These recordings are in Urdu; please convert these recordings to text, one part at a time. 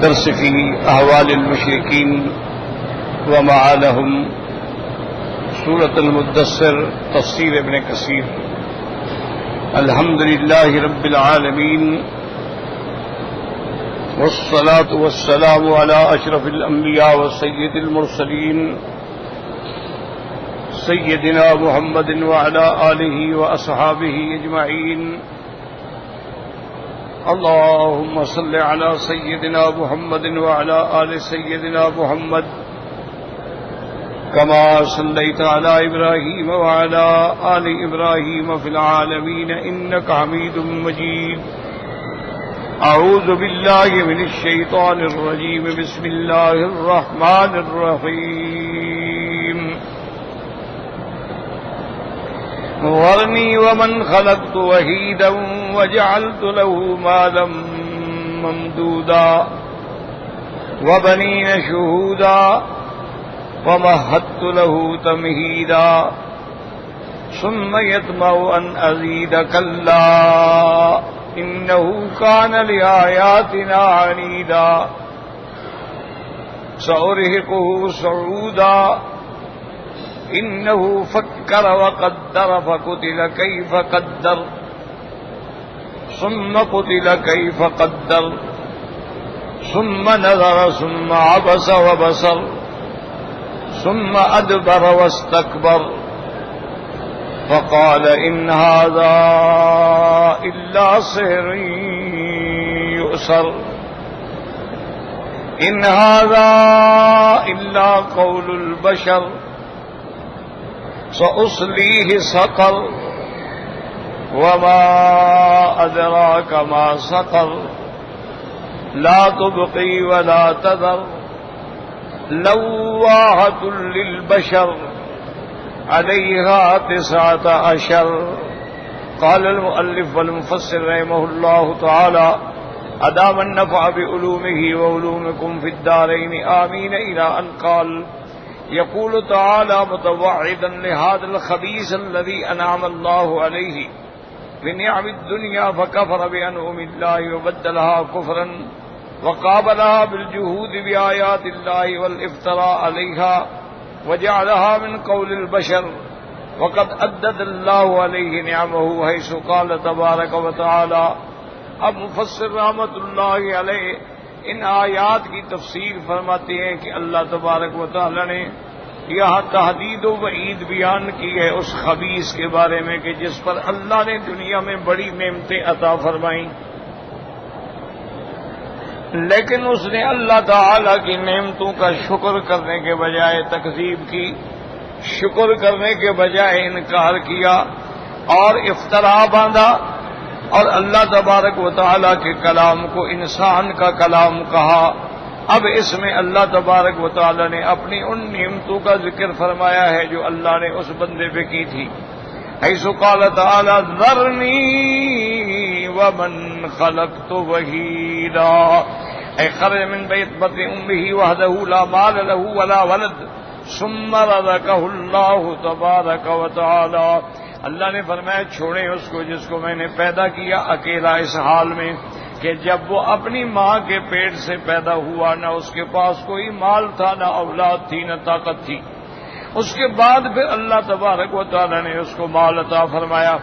الدرس في أحوال المشركين ومآلهم سورة المدثر تفسير ابن كثير. الحمد لله رب العالمين والصلاة والسلام على أشرف الأنبياء وسيد المرسلين سيدنا محمد وعلى آله وأصحابه أجمعين. اللهم صل على سيدنا محمد وعلى آل سيدنا محمد كما صليت على إبراهيم وعلى آل إبراهيم في العالمين إنك حميد مجيد. أعوذ بالله من الشيطان الرجيم. بسم الله الرحمن الرحيم. ذرني ومن خلقت وحيدا وجعلت له مالا ممدودا وبنين شهودا ومهدت له تمهيدا ثم يطمع أن أزيد كلا إنه كان لآياتنا عنيدا سأرهقه صعودا إنه فكر وقدر فقتل كيف قدر ثم قتل كيف قدر ثم نظر ثم عبس وبصر ثم أدبر واستكبر فقال إن هذا إلا سحر يؤثر إن هذا إلا قول البشر سأصليه سقر وما أدراك ما سقر لا تبقي ولا تذر لواحة للبشر عليها 19. قال المؤلف والمفسر رحمه الله تعالى أدام النفع بعلومه وعلومكم في الدارين آمين إلى أن قال يقول تعالى متوعدا لهذا الخبيث الذي أنعم الله عليه بنعم الدنيا فكفر بأنعم الله وبدلها كفرا وقابلها بالجهود بآيات الله والافتراء عليها وجعلها من قول البشر وقد أدد الله عليه نعمه حيث قال تبارك وتعالى. اب مفسر رحمت اللہ علیہ ان آیات کی تفسیر فرماتے ہیں کہ اللہ تبارک و تعالی نے یہاں تحدید و وعید بیان کی ہے اس خبیث کے بارے میں کہ جس پر اللہ نے دنیا میں بڑی نعمتیں عطا فرمائیں، لیکن اس نے اللہ تعالی کی نعمتوں کا شکر کرنے کے بجائے تکذیب کی، شکر کرنے کے بجائے انکار کیا اور افترا باندھا اور اللہ تبارک و تعالی کے کلام کو انسان کا کلام کہا. اب اس میں اللہ تبارک و تعالی نے اپنی ان نعمتوں کا ذکر فرمایا ہے جو اللہ نے اس بندے پہ کی تھی. حیث قال تعالی ذرنی ومن خلقت وحیدا اے خرج من بیت بطن امه وحده لا مال له ولا ولد ثم رزقه اللہ تبارک و تعالی. اللہ نے فرمایا چھوڑیں اس کو جس کو میں نے پیدا کیا اکیلا اس حال میں کہ جب وہ اپنی ماں کے پیٹ سے پیدا ہوا نہ اس کے پاس کوئی مال تھا، نہ اولاد تھی، نہ طاقت تھی. اس کے بعد پھر اللہ تبارک و تعالی نے اس کو مال عطا فرمایا.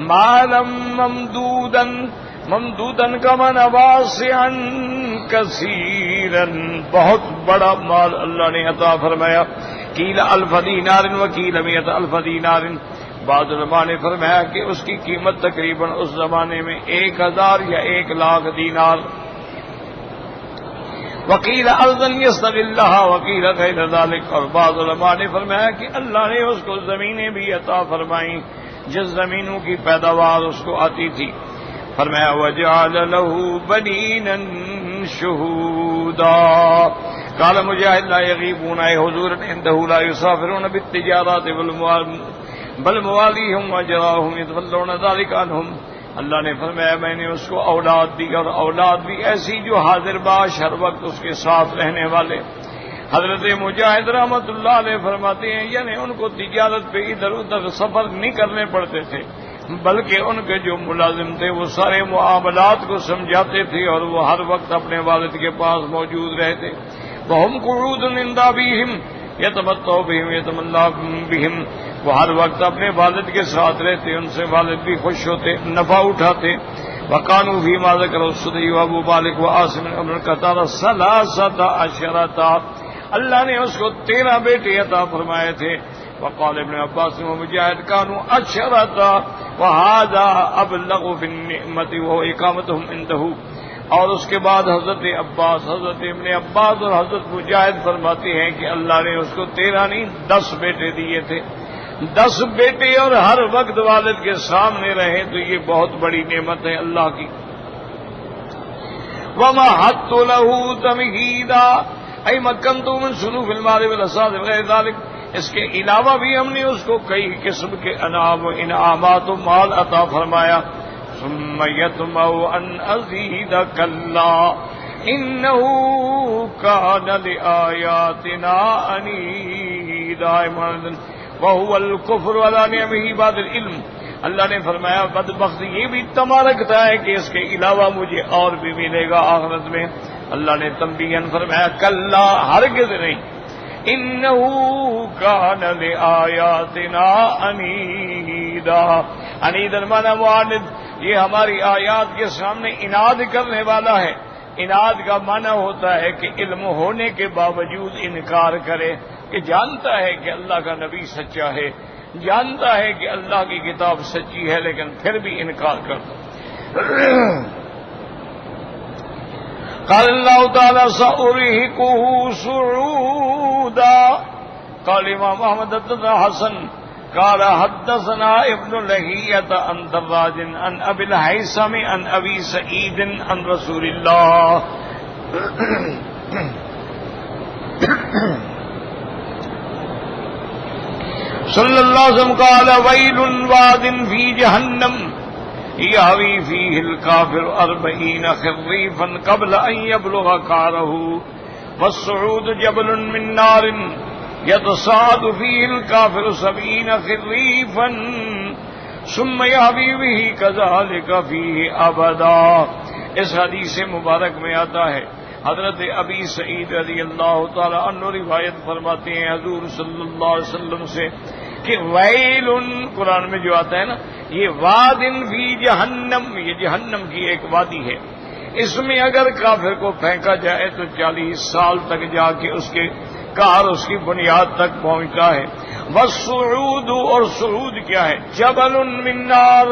مالا ممدودن کا معنی واسعا کثیرا، بہت بڑا مال اللہ نے عطا فرمایا. قیل الف دینار وقیل مئۃ الف دینار، بعض علماء نے فرمایا کہ اس کی قیمت تقریباً اس زمانے میں 1000 یا 1,00,000 دینار. وقیل ارضا یستغلها وقیل غیر ذلک، اور بعض علماء نے فرمایا کہ اللہ نے اس کو زمینیں بھی عطا فرمائیں جس زمینوں کی پیداوار اس کو آتی تھی. فرمایا وجعل له بنینا شہودا. قال مجاہد لا یغیبون اے حضور عنده لا یسافرون بالتجارات بل موالیہم وجراہم یتولون ذلک عنہم. اللہ نے فرمایا میں نے اس کو اولاد دی اور اولاد بھی ایسی جو حاضر باش ہر وقت اس کے ساتھ رہنے والے. حضرت مجاہد رحمت اللہ علیہ فرماتے ہیں یعنی ان کو تجارت پہ ادھر ادھر سفر نہیں کرنے پڑتے تھے، بلکہ ان کے جو ملازم تھے وہ سارے معاملات کو سمجھاتے تھے اور وہ ہر وقت اپنے والد کے پاس موجود رہتے. وَهُمْ قُعُودٌ عِنْدَ أَبِيهِمْ يَتَمَتَّعُ بِهِمْ وَيَتَمَنَّىٰ بِهِمْ. وہ ہر وقت اپنے والد کے ساتھ رہتے، ان سے والد بھی خوش ہوتے، نفع اٹھاتے. وَكَانُوا فِيمَا ذَكَرَ السُّدَيِّ وَأَبُو مالک وعاصم بن قتادہ ثلاثة عشرة. اللہ نے اس کو 13 بیٹے عطا فرمائے تھے. وقال ابن عباس ومجاہد كانوا عشرة وهذا أبلغ في النعمة وهو إقامتهم عنده. اور اس کے بعد حضرت عباس، حضرت ابن عباس اور حضرت مجاہد فرماتے ہیں کہ اللہ نے اس کو 13 نہیں 10 بیٹے دیے تھے. 10 بیٹے اور ہر وقت والد کے سامنے رہے تو یہ بہت بڑی نعمت ہے اللہ کی. وَمَهَدتُّ لَهُ تَمْهِيدًا أَيْ مَكَّنْتُ مِنْ صُنُوفِ الْمَالِ وَالْأَسْعَارِ وَغَيْرِ ذَلِكَ. اس کے علاوہ بھی ہم نے اس کو کئی قسم کے انعام و انعامات و مال عطا فرمایا. ثم يطمع ان ازيد كلا انه كان لآياتنا عنيدا وهو الكفر ولا نعمه بعد العلم. اللہ نے فرمایا بدبخت یہ بھی طمع رکھتا ہے کہ اس کے علاوہ مجھے اور بھی ملے گا آخرت میں. اللہ نے تنبیہاً فرمایا کلا، ہرگز نہیں. انه كان لآياتنا عنيدا. عنید المعنی معاند، یہ ہماری آیات کے سامنے اناد کرنے والا ہے. اناد کا معنی ہوتا ہے کہ علم ہونے کے باوجود انکار کرے، کہ جانتا ہے کہ اللہ کا نبی سچا ہے، جانتا ہے کہ اللہ کی کتاب سچی ہے، لیکن پھر بھی انکار کرتا. قال اللہ تعالی سأرهقه صعودا. قال امام احمد بن حسن قال حدثنا ابن لهيعة عن دراج عن ابي الهيثم عن ابي سعيد عن رسول الله صلى الله عليه وسلم قال ويل واد في جهنم يهوي فيه الكافر 40 خريفا قبل ان يبلغ قعره والصعود جبل من نار يتصعد فيه الكافر 70 خريفا ثم يهوي به كذلك فيه ابدا. اس حدیث مبارک میں آتا ہے حضرت ابی سعید رضی اللہ تعالی عنہ روایت فرماتے ہیں حضور صلی اللہ علیہ وسلم سے کہ ویل، قرآن میں جو آتا ہے نا یہ وادن فی جہنم، یہ جہنم کی ایک وادی ہے. اس میں اگر کافر کو پھینکا جائے تو 40 سال تک جا کے اس کے کار اس کی بنیاد تک پہنچتا ہے. والصعود، اور صعود کیا ہے؟ جبل من نار،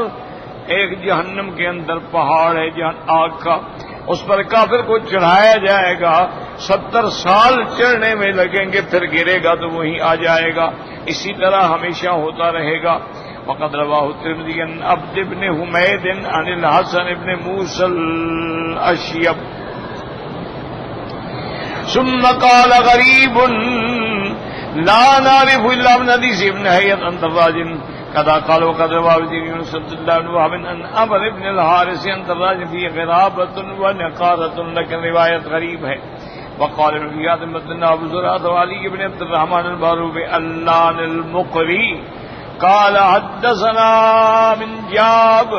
ایک جہنم کے اندر پہاڑ ہے آگ کا، اس پر کافر کو چڑھایا جائے گا. 70 سال چڑھنے میں لگیں گے، پھر گرے گا تو وہیں آ جائے گا. اسی طرح ہمیشہ ہوتا رہے گا. وقد رواه الترمذي عن عبد بن حميد عن الحسن بن موسى الأشيب ثم قال غريب لا نعرف إلا من حديث ابن هيئة عن دراج كذا قال. وقد رواه يونس بن عبد الله بن وهب عن عمرو بن الحارث عن دراج فيه غرابة ونقارة، لكن روایت غریب ہے. وقال ابن زياد بن ابو زرعة وعلي بن عبد الرحمن الباروبي اللان المقري قال حدثنا من جاب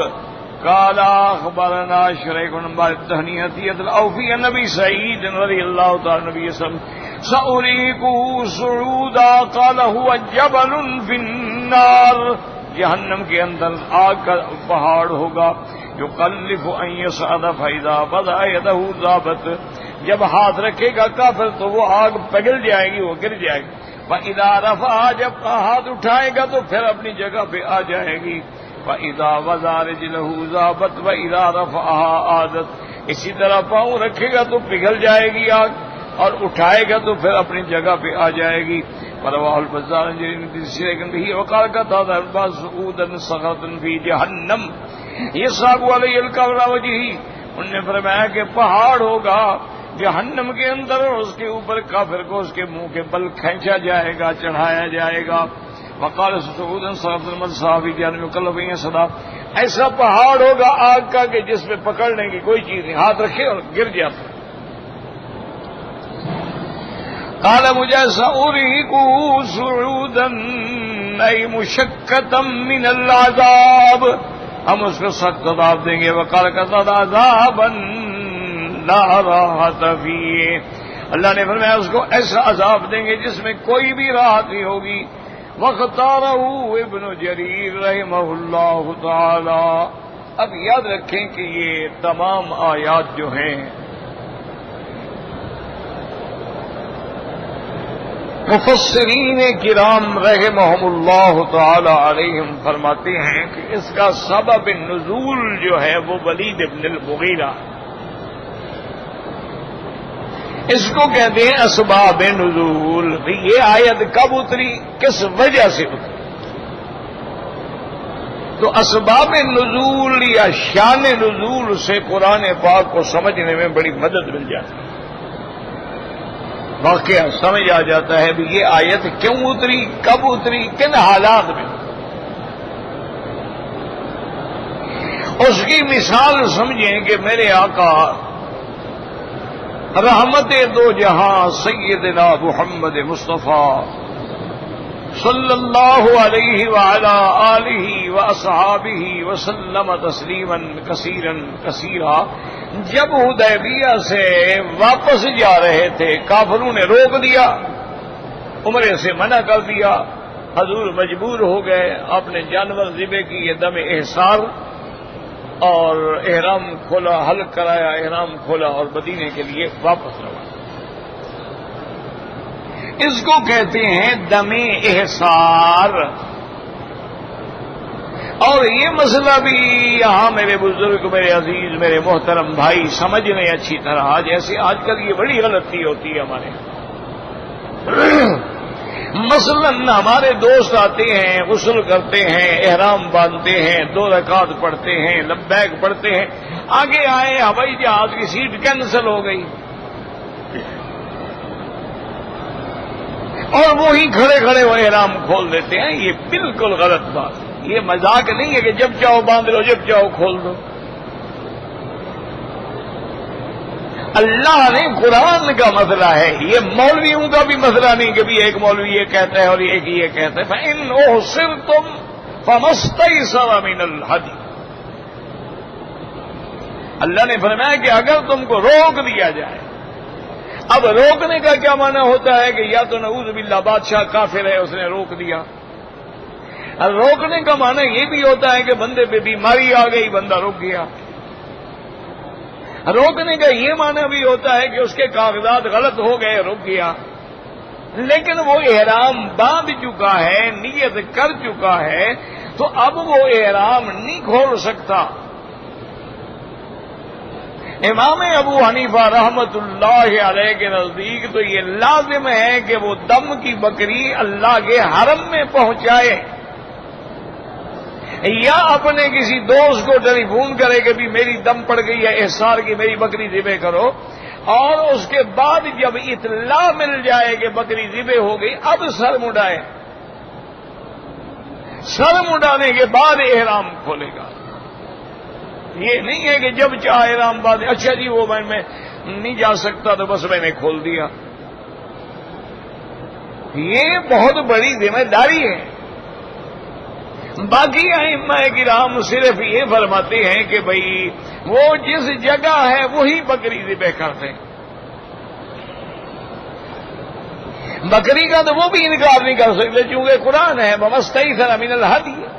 قال اخبرنا شريك بن الدهنية الاوفي النبي سعيد رضي الله تعالى النبي صلى الله عليه وسلم سأريكه صعودا قال هو جبل في النار. جہنم کے اندر آگ کا پہاڑ ہوگا. يقلف ان يصعد فاذا وضع يده ذابت، جب ہاتھ رکھے گا کافر تو وہ آگ پگھل جائے گی، وہ گر جائے گی. وَإِذَا رَفَعَ، جب ہاتھ اٹھائے گا تو پھر اپنی جگہ پہ آ جائے گی. وَإِذَا وَضَعَ رِجْلَهُ ذَابَتْ وَإِذَا رَفَعَهَا عَادَتْ. اسی طرح پاؤں رکھے گا تو پگھل جائے گی آگ، اور اٹھائے گا تو پھر اپنی جگہ پہ آ جائے گی. وَرَوَاهُ الْبَزَّارُ عَنْ جَرِيرٍ بِن سُلَيْمَانَ بِهِ وَقَالَ قَتَادَةُ الْبَاسُ صُعُودًا صَخْرَةً فِي جَهَنَّمَ يَصْعَدُ عَلَيْهِ الْقَبْرُ وَجْهِهِ. انہوں نے فرمایا کہ پہاڑ ہوگا جہنم کے اندر، اور اس کے اوپر کافر کو اس کے منہ کے بل کھینچا جائے گا، چڑھایا جائے گا. وقال صعودا صخرة المصحف في جهنم يقلب فيها صدا. ایسا پہاڑ ہوگا آگ کا کہ جس پہ پکڑنے کی کوئی چیز نہیں، ہاتھ رکھے اور گر جاتا. قال مجھے سأرهقه صعودا ای مشقتا من العذاب، ہم اس کو سخت عذاب دیں گے، وَقَلْقَتَ عَذَابًا لَا رَاحَةَ فِيهِ، اللہ نے فرمایا اس کو ایسا عذاب دیں گے جس میں کوئی بھی راحت نہیں ہوگی۔ وَاخْتَارَهُ ابن جریر رحمہ اللہ تعالی۔ اب یاد رکھیں کہ یہ تمام آیات جو ہیں مفسرین کرام رحمہم اللہ تعالی علیہم فرماتے ہیں کہ اس کا سبب نزول جو ہے وہ ولید بن المغیرہ، اس کو کہتے ہیں اسباب نزول۔ یہ آیت کب اتری، کس وجہ سے اتری؟ تو اسباب نزول یا شان نزول سے قرآن پاک کو سمجھنے میں بڑی مدد مل جاتی ہے، واقعہ سمجھ آ جاتا ہے بھی یہ آیت کیوں اتری، کب اتری، کن حالات میں۔ اس کی مثال سمجھیں کہ میرے آقا رحمت دو جہاں سیدنا محمد مصطفیٰ صلی اللہ علیہ وعلا آلہ واصحابہ وسلم تسلیما کثیرا کثیرا، جب حدیبیہ سے واپس جا رہے تھے کافروں نے روک دیا، عمرے سے منع کر دیا، حضور مجبور ہو گئے، اپنے جانور ذبح کیے، دم احصار اور احرام کھولا، حلق کرایا، احرام کھولا اور مدینے کے لیے واپس روانہ۔ اس کو کہتے ہیں دم احصار۔ اور یہ مسئلہ بھی یہاں میرے بزرگ، میرے عزیز، میرے محترم بھائی سمجھ لیں اچھی طرح، جیسے آج کل یہ بڑی غلطی ہوتی ہے ہمارے یہاں۔ مثلا ہمارے دوست آتے ہیں، غسل کرتے ہیں، احرام باندھتے ہیں، 2 رکعت پڑھتے ہیں، لبیک پڑھتے ہیں، آگے آئے ہوائی جہاز کی سیٹ کینسل ہو گئی، اور وہی کھڑے کھڑے وہ احرام کھول دیتے ہیں۔ یہ بالکل غلط بات ہے، یہ مذاق نہیں ہے کہ جب چاہو باندھ لو، جب چاہو کھول دو۔ اللہ نے قرآن کا مسئلہ ہے، یہ مولویوں کا بھی مسئلہ نہیں کہ بھی ایک مولوی یہ کہتا ہے اور ایک یہ کہتا ہے۔ فَإِنْ أُحْصِرْتُمْ فَمَا اسْتَيْسَرَ مِنَ الْهَدْيِ، اللہ نے فرمایا کہ اگر تم کو روک دیا جائے، اب روکنے کا کیا معنی ہوتا ہے کہ یا تو نعوذ باللہ بادشاہ کافر ہے اس نے روک دیا، اور روکنے کا معنی یہ بھی ہوتا ہے کہ بندے پہ بیماری آ گئی، بندہ رک گیا۔ روکنے کا یہ معنی بھی ہوتا ہے کہ اس کے کاغذات غلط ہو گئے، رک گیا، لیکن وہ احرام باندھ چکا ہے، نیت کر چکا ہے، تو اب وہ احرام نہیں کھول سکتا۔ امام ابو حنیفہ رحمت اللہ علیہ کے نزدیک تو یہ لازم ہے کہ وہ دم کی بکری اللہ کے حرم میں پہنچائے، یا اپنے کسی دوست کو ٹیلی فون کرے کہ بھی میری دم پڑ گئی ہے احصار کی، میری بکری ذبح کرو، اور اس کے بعد جب اطلاع مل جائے کہ بکری ذبح ہو گئی اب سر مڈائے، سر مڈانے کے بعد احرام کھولے گا۔ یہ نہیں ہے کہ جب چاہے احرام باندھے، اچھا جی وہ میں نہیں جا سکتا تو بس میں نے کھول دیا۔ یہ بہت بڑی ذمہ داری ہے۔ باقی ائمہ کرام صرف یہ فرماتے ہیں کہ بھئی وہ جس جگہ ہے وہی بکری ذبح کرتے ہیں، بکری کا تو وہ بھی انکار نہیں کر سکتے چونکہ قرآن ہے وَمَسْتَيْسَرَ مِنَ الْهَدْيِ۔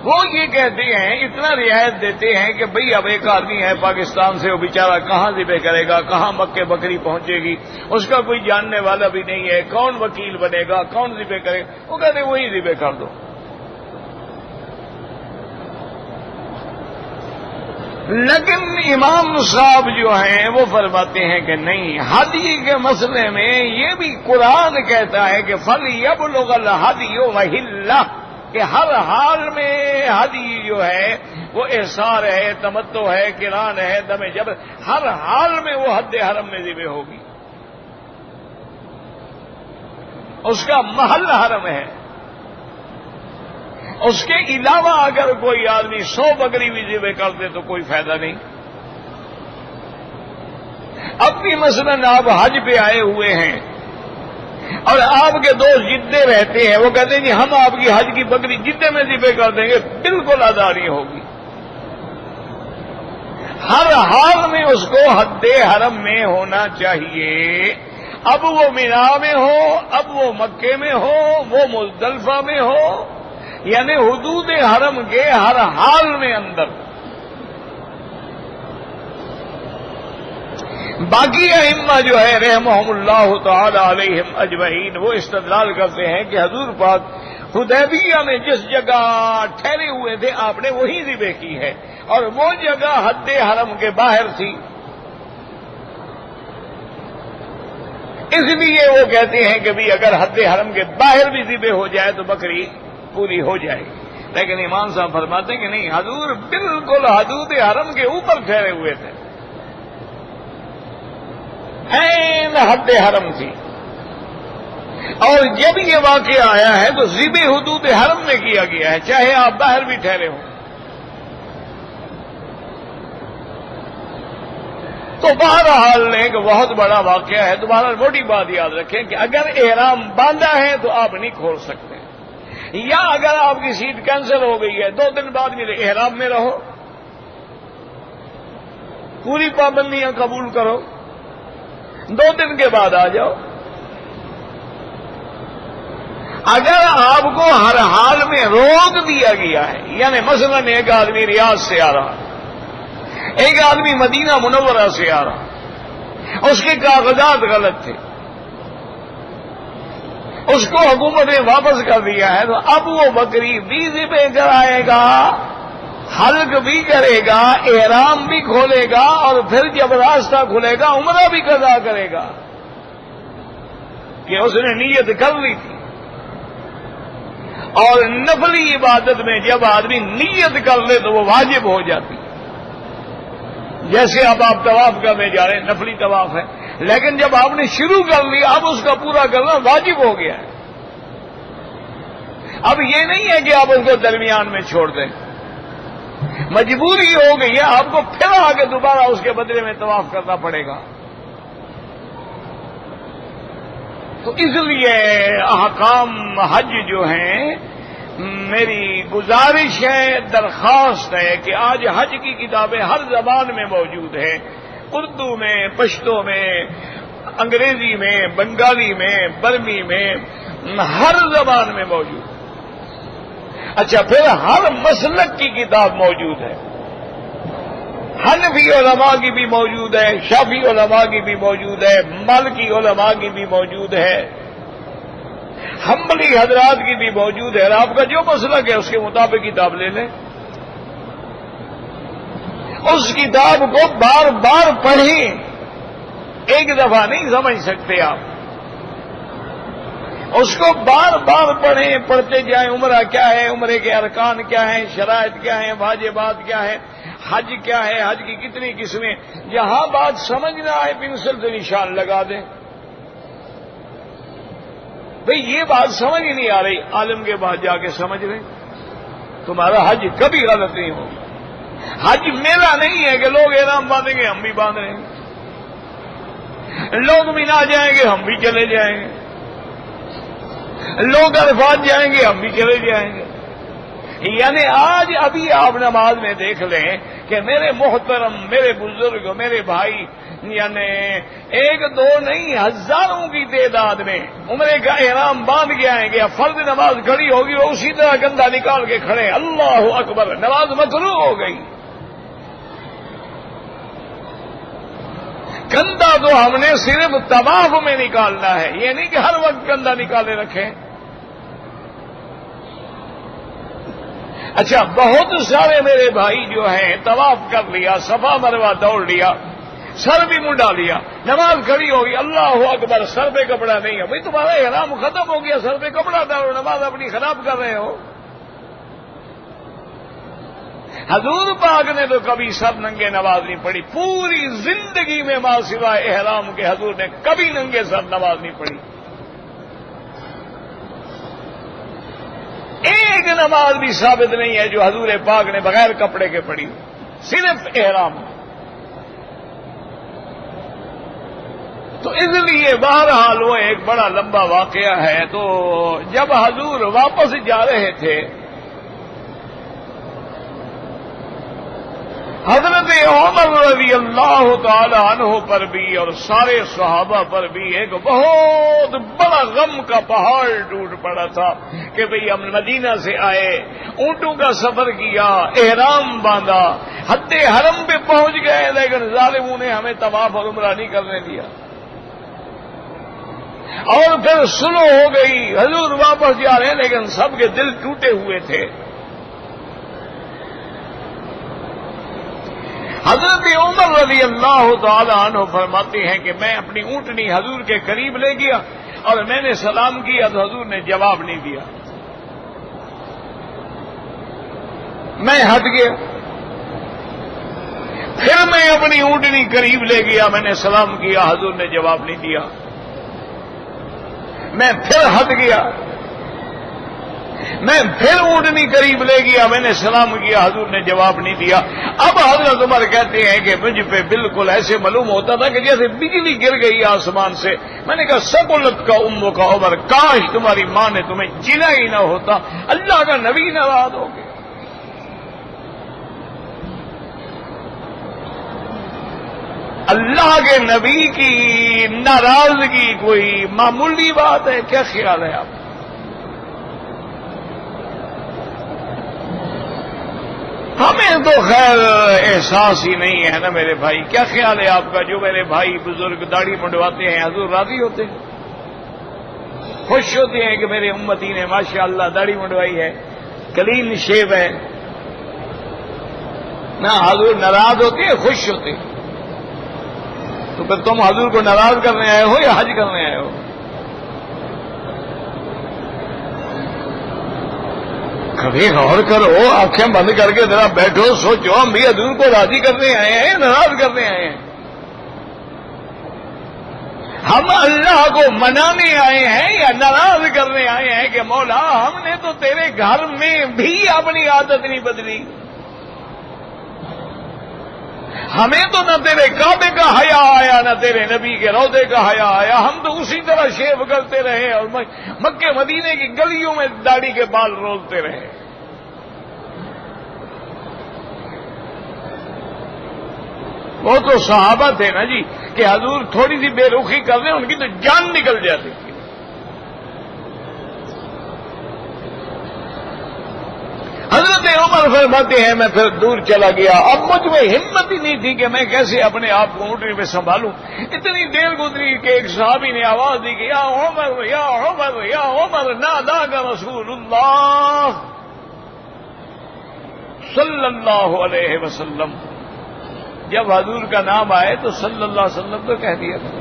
وہ یہ کہتے ہیں، اتنا رعایت دیتے ہیں کہ بھئی اب ایک آدمی ہے پاکستان سے، وہ بیچارہ کہاں ذبح کرے گا، کہاں مکے بکری پہنچے گی، اس کا کوئی جاننے والا بھی نہیں ہے، کون وکیل بنے گا، کون ذبح کرے گا، وہ کہتے ہیں وہی ذبح کر دو۔ لیکن امام صاحب جو ہیں وہ فرماتے ہیں کہ نہیں، ہدی کے مسئلے میں یہ بھی قرآن کہتا ہے کہ فَلْيَبْلُغَ الْهَدْيُ مَحِلَّهُ، کہ ہر حال میں ہدی جو ہے وہ احصار ہے، تمتع ہے، قران ہے، دم جب، ہر حال میں وہ حد حرم میں ذبح ہوگی، اس کا محل حرم ہے۔ اس کے علاوہ اگر کوئی آدمی 100 بکری بھی ذبح کر دے تو کوئی فائدہ نہیں۔ اب بھی مثلا آپ حج پہ آئے ہوئے ہیں، اور آپ کے دوست جدے رہتے ہیں، وہ کہتے ہیں جی ہم آپ کی حج کی بکری جدے میں ذبح کر دیں گے، بالکل ادا نہیں ہوگی۔ ہر حال میں اس کو حد حرم میں ہونا چاہیے، اب وہ مینا میں ہو، اب وہ مکے میں ہو، وہ مزدلفہ میں ہو، یعنی حدود حرم کے ہر حال میں اندر۔ باقی ائمہ جو ہے رحمہم اللہ تعالی علیہم اجمعین، وہ استدلال کرتے ہیں کہ حضور پاک حدیبیہ میں جس جگہ ٹھہرے ہوئے تھے آپ نے وہی ذبح کی ہے، اور وہ جگہ حد حرم کے باہر تھی، اس لیے وہ کہتے ہیں کہ بھی اگر حد حرم کے باہر بھی ذبح ہو جائے تو بکری پوری ہو جائے گی۔ لیکن امام صاحب فرماتے ہیں کہ نہیں، حضور بالکل حدود حرم کے اوپر ٹھہرے ہوئے تھے، عین حد حرم تھی، اور جب یہ واقعہ آیا ہے تو ذبح حدود حرم میں کیا گیا ہے، چاہے آپ باہر بھی ٹھہرے ہوں۔ تو بہرحال ایک بہت بڑا واقعہ ہے۔ دوبارہ موٹی بات یاد رکھیں کہ اگر احرام باندھا ہے تو آپ نہیں کھول سکتے، یا اگر آپ کی سیٹ کینسل ہو گئی ہے 2 دن بعد میرے احرام میں رہو، پوری پابندیاں قبول کرو، 2 دن کے بعد آ جاؤ۔ اگر آپ کو ہر حال میں روک دیا گیا ہے، یعنی مثلا ایک آدمی ریاض سے آ رہا، ایک آدمی مدینہ منورہ سے آ رہا، اس کے کاغذات غلط تھے، اس کو حکومت نے واپس کر دیا ہے، تو اب وہ بکری بھی ذبح کرائے گا، حلق بھی کرے گا، احرام بھی کھولے گا، اور پھر جب راستہ کھلے گا عمرہ بھی قضا کرے گا کہ اس نے نیت کر لی تھی۔ اور نفلی عبادت میں جب آدمی نیت کر لے تو وہ واجب ہو جاتی، جیسے اب آپ طواف کرنے جا رہے ہیں، نفلی طواف ہے، لیکن جب آپ نے شروع کر لیا اب اس کا پورا کرنا واجب ہو گیا ہے۔ اب یہ نہیں ہے کہ آپ اس کو درمیان میں چھوڑ دیں، مجبوری ہو گئی ہے، آپ کو پھر آ کے دوبارہ اس کے بدلے میں طواف کرنا پڑے گا۔ تو اس لیے احکام حج جو ہیں، میری گزارش ہے، درخواست ہے کہ آج حج کی کتابیں ہر زبان میں موجود ہیں، اردو میں، پشتو میں، انگریزی میں، بنگالی میں، برمی میں، ہر زبان میں موجود۔ اچھا، پھر ہر مسلک کی کتاب موجود ہے، حنفی علماء کی بھی موجود ہے، شافعی علماء کی بھی موجود ہے، مالکی علماء کی بھی موجود ہے، حنبلی حضرات کی بھی موجود ہے، اور آپ کا جو مسلک ہے اس کے مطابق کتاب لے لیں، اس کتاب کو بار بار پڑھیں، ایک دفعہ نہیں سمجھ سکتے آپ، اس کو بار بار پڑھیں، پڑھتے جائیں، عمرہ کیا ہے، عمرے کے ارکان کیا ہیں، شرائط کیا ہیں، واجبات کیا ہے، حج کیا ہے، حج کی کتنی قسمیں، جہاں بات سمجھ نہ آئے پنسل سے نشان لگا دیں، بھئی یہ بات سمجھ ہی نہیں آ رہی، عالم کے بعد جا کے سمجھ لیں، تمہارا حج کبھی غلط نہیں ہوگا۔ حج میلہ نہیں ہے کہ لوگ احرام باندھیں گے ہم بھی باندھ رہے ہیں، لوگ مینا جائیں گے ہم بھی چلے جائیں گے، لوگ عرفات جائیں گے ہم بھی چلے جائیں گے۔ یعنی آج ابھی آپ نماز میں دیکھ لیں کہ میرے محترم، میرے بزرگ، میرے بھائی، یعنی 1 2 نہیں، ہزاروں کی تعداد میں عمرے کا احرام باندھ کے آئیں گے، فرض نماز کھڑی ہوگی وہ اسی طرح گندا نکال کے کھڑے، اللہ اکبر، نماز مکروہ ہو گئی۔ گندا تو ہم نے صرف طواف میں نکالنا ہے، یہ نہیں کہ ہر وقت گندا نکالے رکھیں۔ اچھا، بہت سارے میرے بھائی جو ہیں طواف کر لیا، صفا مروہ دوڑ لیا، سر بھی منڈا لیا، نماز کھڑی ہوگی، اللہ اکبر، سر پہ کپڑا نہیں ہے، بھئی تمہارا احرام ختم ہو گیا، سر پہ کپڑا ڈالو، نماز اپنی خراب کر رہے ہو۔ حضور پاک نے تو کبھی سر ننگے نماز نہیں پڑھی، پوری زندگی میں ما سوائے احرام کے حضور نے کبھی ننگے سر نماز نہیں پڑھی، ایک نماز بھی ثابت نہیں ہے جو حضور پاک نے بغیر کپڑے کے پڑھی، صرف احرام۔ تو اس لیے بہرحال وہ ایک بڑا لمبا واقعہ ہے. تو جب حضور واپس جا رہے تھے حضرت عمر رضی اللہ تعالی عنہ پر بھی اور سارے صحابہ پر بھی ایک بہت بڑا غم کا پہاڑ ٹوٹ پڑا تھا کہ بھئی ہم مدینہ سے آئے, اونٹوں کا سفر کیا, احرام باندھا, حد حرم پہ پہنچ گئے, لیکن ظالموں نے ہمیں طواف اور عمرہ نہیں کرنے دیا. اور پھر سلو ہو گئی, حضور واپس جا رہے ہیں لیکن سب کے دل ٹوٹے ہوئے تھے. حضرت عمر رضی اللہ تعالی عنہ فرماتے ہیں کہ میں اپنی اونٹنی حضور کے قریب لے گیا اور میں نے سلام کیا تو حضور نے جواب نہیں دیا. میں ہٹ گیا, پھر میں اپنی اونٹنی قریب لے گیا, میں نے سلام کیا, حضور نے جواب نہیں دیا. میں پھر ہٹ گیا, میں پھر اونٹنی قریب لے گیا, میں نے سلام کیا, حضور نے جواب نہیں دیا. اب حضرت عمر کہتے ہیں کہ مجھ پہ بالکل ایسے معلوم ہوتا تھا کہ جیسے بجلی گر گئی آسمان سے. میں نے کہا سقلت کا امو کا عمر, کاش تمہاری ماں نے تمہیں جنا ہی نہ ہوتا, اللہ کا نبی ناراض ہو گیا. اللہ کے نبی کی ناراضگی کوئی معمولی بات ہے؟ کیا خیال ہے آپ؟ ہمیں تو خیر احساس ہی نہیں ہے نا میرے بھائی. کیا خیال ہے آپ کا؟ جو میرے بھائی بزرگ داڑھی منڈواتے ہیں حضور راضی ہوتے ہیں, خوش ہوتے ہیں کہ میرے امتی نے ماشاءاللہ داڑھی منڈوائی ہے, کلین شیو ہے نا. حضور ناراض ہوتے ہیں, خوش ہوتے ہیں. تو پھر تم حضور کو ناراض کرنے آئے ہو یا حج کرنے آئے ہو؟ کبھی غور کرو, آنکھیں بند کر کے ذرا بیٹھو, سوچو, ہم بھی حضور کو راضی کرنے آئے ہیں, ناراض کرنے آئے ہیں؟ ہم اللہ کو منانے آئے ہیں یا ناراض کرنے آئے ہیں کہ مولا ہم نے تو تیرے گھر میں بھی اپنی عادت نہیں بدلی, ہمیں تو نہ تیرے کعبے کا حیا آیا نہ تیرے نبی کے روضے کا حیا آیا, ہم تو اسی طرح شیو کرتے رہے اور مکے مدینے کی گلیوں میں داڑھی کے بال رولتے رہے. وہ تو صحابہ تھے نا جی کہ حضور تھوڑی سی بے رخی کر رہے ہیں ان کی تو جان نکل جاتی تھی. حضرت عمر فرماتے ہیں میں پھر دور چلا گیا. اب مجھ میں ہمت ہی نہیں تھی کہ میں کیسے اپنے آپ کو اونٹنی پہ سنبھالوں. اتنی دیر گزری کہ ایک صحابی نے آواز دی کہ یا عمر یا عمر یا عمر, ناداک رسول اللہ صلی اللہ علیہ وسلم. جب حضور کا نام آئے تو صلی اللہ علیہ وسلم تو کہہ دیا تھا.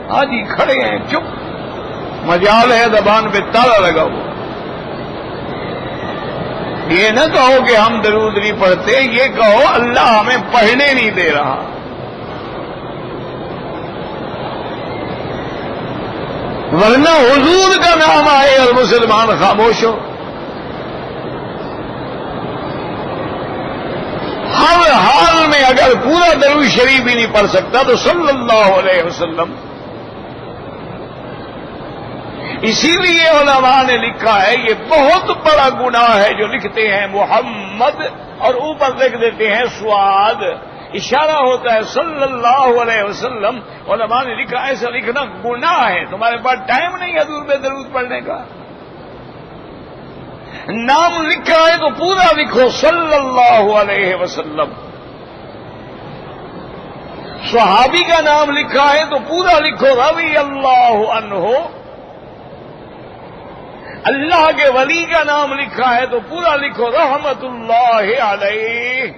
ہاں جی کھڑے ہیں, چپ, مجال ہے زبان پہ تالا لگا ہوا. یہ نہ کہو کہ ہم درود نہیں پڑھتے, یہ کہو اللہ ہمیں پڑھنے نہیں دے رہا. ورنہ حضور کا نام آئے اور مسلمان خاموش ہو. ہر حال میں اگر پورا درود شریف بھی نہیں پڑھ سکتا تو صلی اللہ علیہ وسلم. اسی لیے علماء نے لکھا ہے یہ بہت بڑا گناہ ہے جو لکھتے ہیں محمد اور اوپر لکھ دیتے ہیں سواد, اشارہ ہوتا ہے صلی اللہ علیہ وسلم. علماء نے لکھا ایسا لکھنا گناہ ہے. تمہارے پاس ٹائم نہیں حضور پہ درود پڑھنے کا, نام لکھا ہے تو پورا لکھو صلی اللہ علیہ وسلم. صحابی کا نام لکھا ہے تو پورا لکھو رضی اللہ عنہ. اللہ کے ولی کا نام لکھا ہے تو پورا لکھو رحمت اللہ علیہ.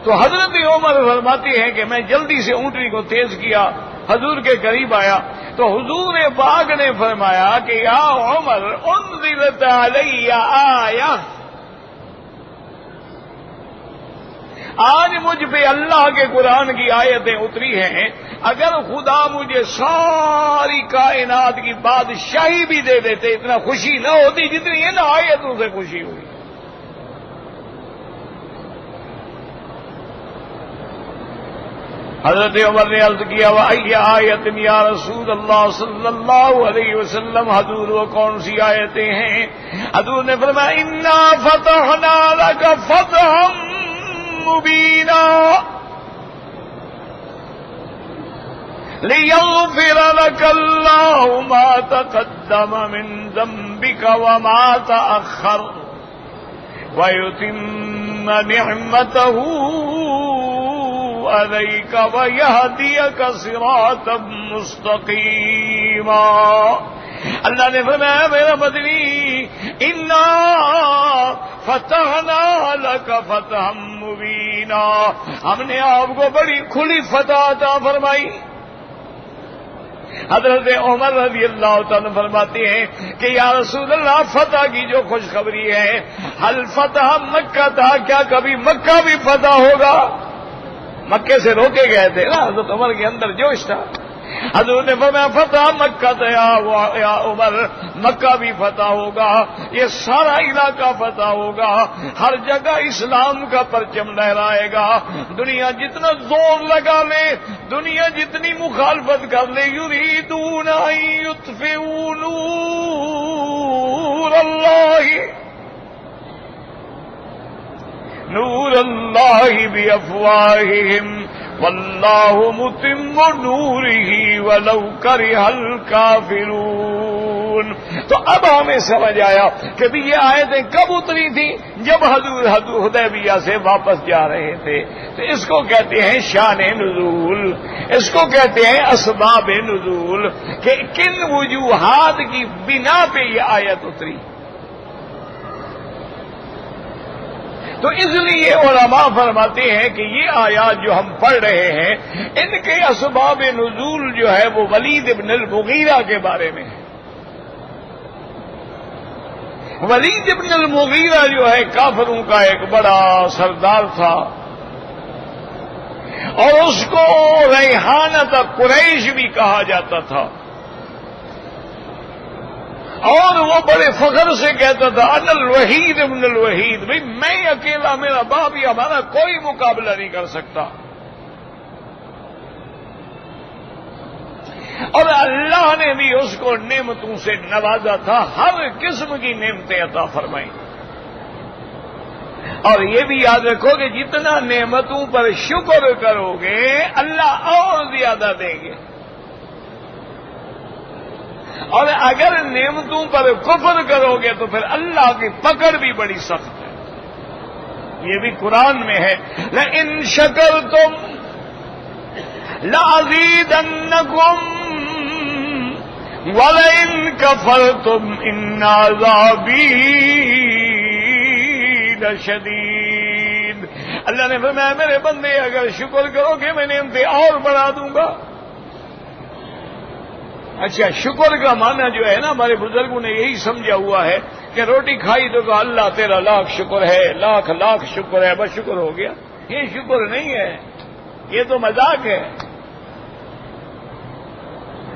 تو حضرت عمر فرماتے ہیں کہ میں جلدی سے اونٹنی کو تیز کیا, حضور کے قریب آیا تو حضور پاک نے فرمایا کہ یا عمر انزلت علی آیہ, آج مجھ پہ اللہ کے قرآن کی آیتیں اتری ہیں. اگر خدا مجھے ساری کائنات کی بادشاہی بھی دے دیتے اتنا خوشی نہ ہوتی جتنی ان آیتوں سے خوشی ہوئی. حضرت عمر نے عرض کیا وَأَيَّ آیَةٍ یا رسول اللہ صلی اللہ علیہ وسلم، حضور وہ کون سی آیتیں ہیں؟ حضور نے فرمایا اِنَّا فَتَحْنَا لَكَ فَتْحًا مُبِينًا لِيَغْفِرَ لَكَ اللَّهُ مَا تَقَدَّمَ مِن ذَنبِكَ وَمَا تَأَخَّرَ وَيُتِمَّ نِعْمَتَهُ عَلَيْكَ وَيَهْدِيَكَ صِرَاطًا مُسْتَقِيمًا۔ اللہ نے فرمایا میرا مدنی اِنَّا فَتَحْنَا لَكَ فَتْحًا مُبِينًا، ہم نے آپ کو بڑی کھلی فتح عطا فرمائی۔ حضرت عمر رضی اللہ تعالیٰ فرماتے ہیں کہ یا رسول اللہ فتح کی جو خوشخبری ہے، حل فتح مکہ تھا، کیا کبھی مکہ بھی فتح ہوگا؟ مکے سے روکے گئے تھے نا، حضرت عمر کے اندر جوش تھا۔ حضور نے فرمایا فتح مکہ تھا یا عمر، مکہ بھی فتح ہوگا، یہ سارا علاقہ فتح ہوگا، ہر جگہ اسلام کا پرچم لہرائے گا۔ دنیا جتنا زور لگا لے، دنیا جتنی مخالفت کر لے، یریدون ان یطفئوا نور اللہ بافواہہم واللہ متم نورہ ولو کرہ الکافرون۔ تو اب ہمیں سمجھ آیا کہ بھی یہ آیتیں کب اتری تھی؟ جب حضور حدیبیہ سے واپس جا رہے تھے۔ تو اس کو کہتے ہیں شان نزول، اس کو کہتے ہیں اسباب نزول، کہ کن وجوہات کی بنا پہ یہ آیت اتری۔ تو اس لیے علماء فرماتے ہیں کہ یہ آیات جو ہم پڑھ رہے ہیں، ان کے اسباب نزول جو ہے وہ ولید ابن المغیرہ کے بارے میں ہے۔ ولید ابن المغیرہ جو ہے کافروں کا ایک بڑا سردار تھا، اور اس کو ریحانۃ قریش بھی کہا جاتا تھا، اور وہ بڑے فخر سے کہتا تھا انا الوحید ابن الوحید، بھئی میں اکیلا، میرا باپ ہی، ہمارا کوئی مقابلہ نہیں کر سکتا۔ اور اللہ نے بھی اس کو نعمتوں سے نوازا تھا، ہر قسم کی نعمتیں عطا فرمائیں۔ اور یہ بھی یاد رکھو کہ جتنا نعمتوں پر شکر کرو گے اللہ اور زیادہ دیں گے، اور اگر نعمتوں پر کفر کرو گے تو پھر اللہ کی پکڑ بھی بڑی سخت ہے۔ یہ بھی قرآن میں ہے لَإِن شَكَرْتُمْ لَأَزِيدَنَّكُمْ وَلَئِن كَفَرْتُمْ إِنَّ عَذَابِي لَشَدِيدٌ۔ اللہ نے فرمایا میرے بندے اگر شکر کرو گے میں نعمتیں اور بڑھا دوں گا۔ اچھا، شکر کا معنی جو ہے نا، ہمارے بزرگوں نے یہی سمجھا ہوا ہے کہ روٹی کھائی تو کہا اللہ تیرا لاکھ شکر ہے، لاکھ لاکھ شکر ہے، بس شکر ہو گیا۔ یہ شکر نہیں ہے، یہ تو مذاق ہے،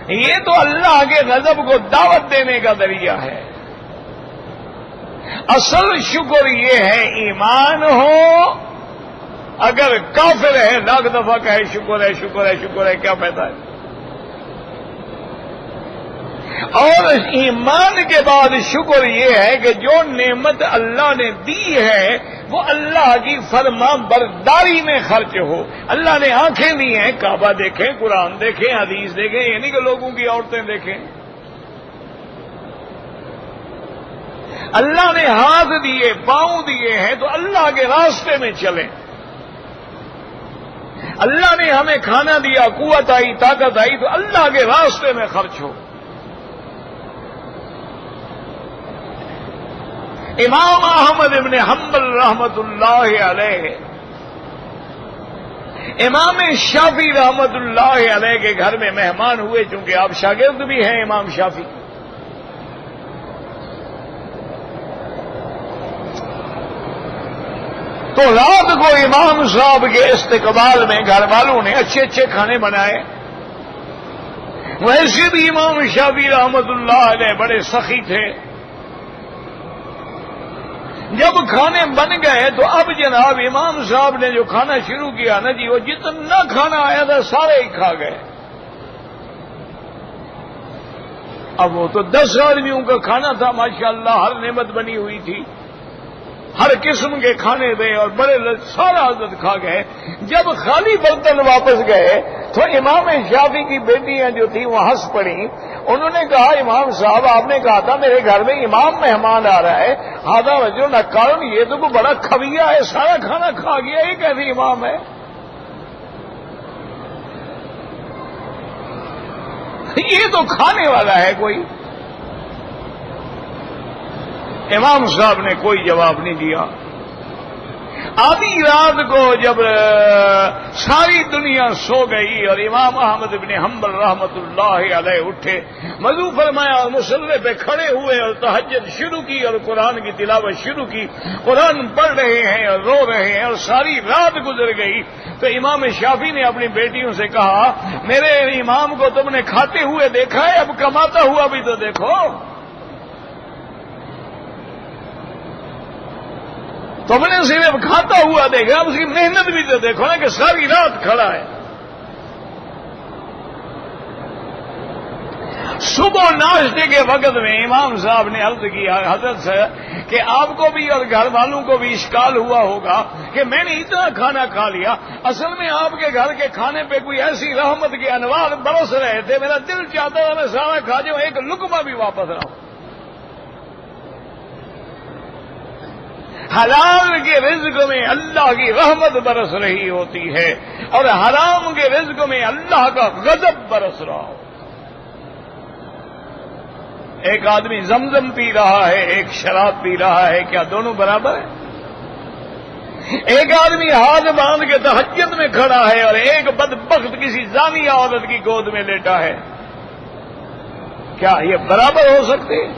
یہ تو اللہ کے غضب کو دعوت دینے کا ذریعہ ہے۔ اصل شکر یہ ہے ایمان ہو، اگر کافر ہے لاکھ دفعہ کہے شکر ہے شکر ہے شکر ہے، کیا فائدہ ہے؟ اور ایمان کے بعد شکر یہ ہے کہ جو نعمت اللہ نے دی ہے وہ اللہ کی فرما برداری میں خرچ ہو۔ اللہ نے آنکھیں دی ہیں، کعبہ دیکھیں، قرآن دیکھیں، حدیث دیکھیں، یہ نہیں کہ لوگوں کی عورتیں دیکھیں۔ اللہ نے ہاتھ دیے، پاؤں دیے ہیں تو اللہ کے راستے میں چلیں۔ اللہ نے ہمیں کھانا دیا، قوت آئی، طاقت آئی تو اللہ کے راستے میں خرچ ہو۔ امام احمد ابن حنبل رحمت اللہ علیہ، امام شافعی رحمت اللہ علیہ کے گھر میں مہمان ہوئے، چونکہ آپ شاگرد بھی ہیں امام شافعی۔ تو رات کو امام صاحب کے استقبال میں گھر والوں نے اچھے اچھے کھانے بنائے۔ ویسے بھی امام شافعی رحمت اللہ علیہ بڑے سخی تھے، جب کھانے بن گئے تو اب جناب امام صاحب نے جو کھانا شروع کیا نا جی، وہ جتنا کھانا آیا تھا سارے ہی کھا گئے. اب وہ تو 10 آدمیوں کا کھانا تھا، ماشاءاللہ ہر نعمت بنی ہوئی تھی، ہر قسم کے کھانے تھے اور بڑے سارا حضرت کھا گئے. جب خالی برتن واپس گئے تو امام شافعی کی بیٹیاں جو تھیں وہ ہنس پڑیں. انہوں نے کہا امام صاحب آپ نے کہا تھا میرے گھر میں امام مہمان آ رہا ہے، ہادہ وجہ نہ کارن یہ تو کوئی بڑا کھویا ہے، سارا کھانا کھا گیا، یہ کیسے امام ہے؟ یہ تو کھانے والا ہے کوئی. امام صاحب نے کوئی جواب نہیں دیا. آدھی رات کو جب ساری دنیا سو گئی اور امام احمد بن حنبل رحمت اللہ علیہ اٹھے، وضو فرمایا اور مصلی پہ کھڑے ہوئے اور تہجد شروع کی اور قرآن کی تلاوت شروع کی. قرآن پڑھ رہے ہیں اور رو رہے ہیں اور ساری رات گزر گئی. تو امام شافعی نے اپنی بیٹیوں سے کہا میرے امام کو تم نے کھاتے ہوئے دیکھا ہے، اب کماتا ہوا بھی تو دیکھو. تم نے صرف کھاتا ہوا دیکھا، اس کی محنت بھی تو دیکھو نا کہ ساری رات کھڑا ہے. صبح ناشتے کے وقت میں امام صاحب نے عرض کیا حضرت سے کہ آپ کو بھی اور گھر والوں کو بھی اشکال ہوا ہوگا کہ میں نے اتنا کھانا کھا لیا، اصل میں آپ کے گھر کے کھانے پہ کوئی ایسی رحمت کے انوار برس رہے تھے، میرا دل چاہتا تھا میں سارا کھا جاؤں، ایک لقمہ بھی واپس نہ ہو. حلال کے رزق میں اللہ کی رحمت برس رہی ہوتی ہے اور حرام کے رزق میں اللہ کا غضب برس رہا ہو. ایک آدمی زمزم پی رہا ہے، ایک شراب پی رہا ہے، کیا دونوں برابر ہیں؟ ایک آدمی ہاتھ باندھ کے تہجد میں کھڑا ہے اور ایک بدبخت کسی زانی عورت کی گود میں لیٹا ہے، کیا یہ برابر ہو سکتے ہیں؟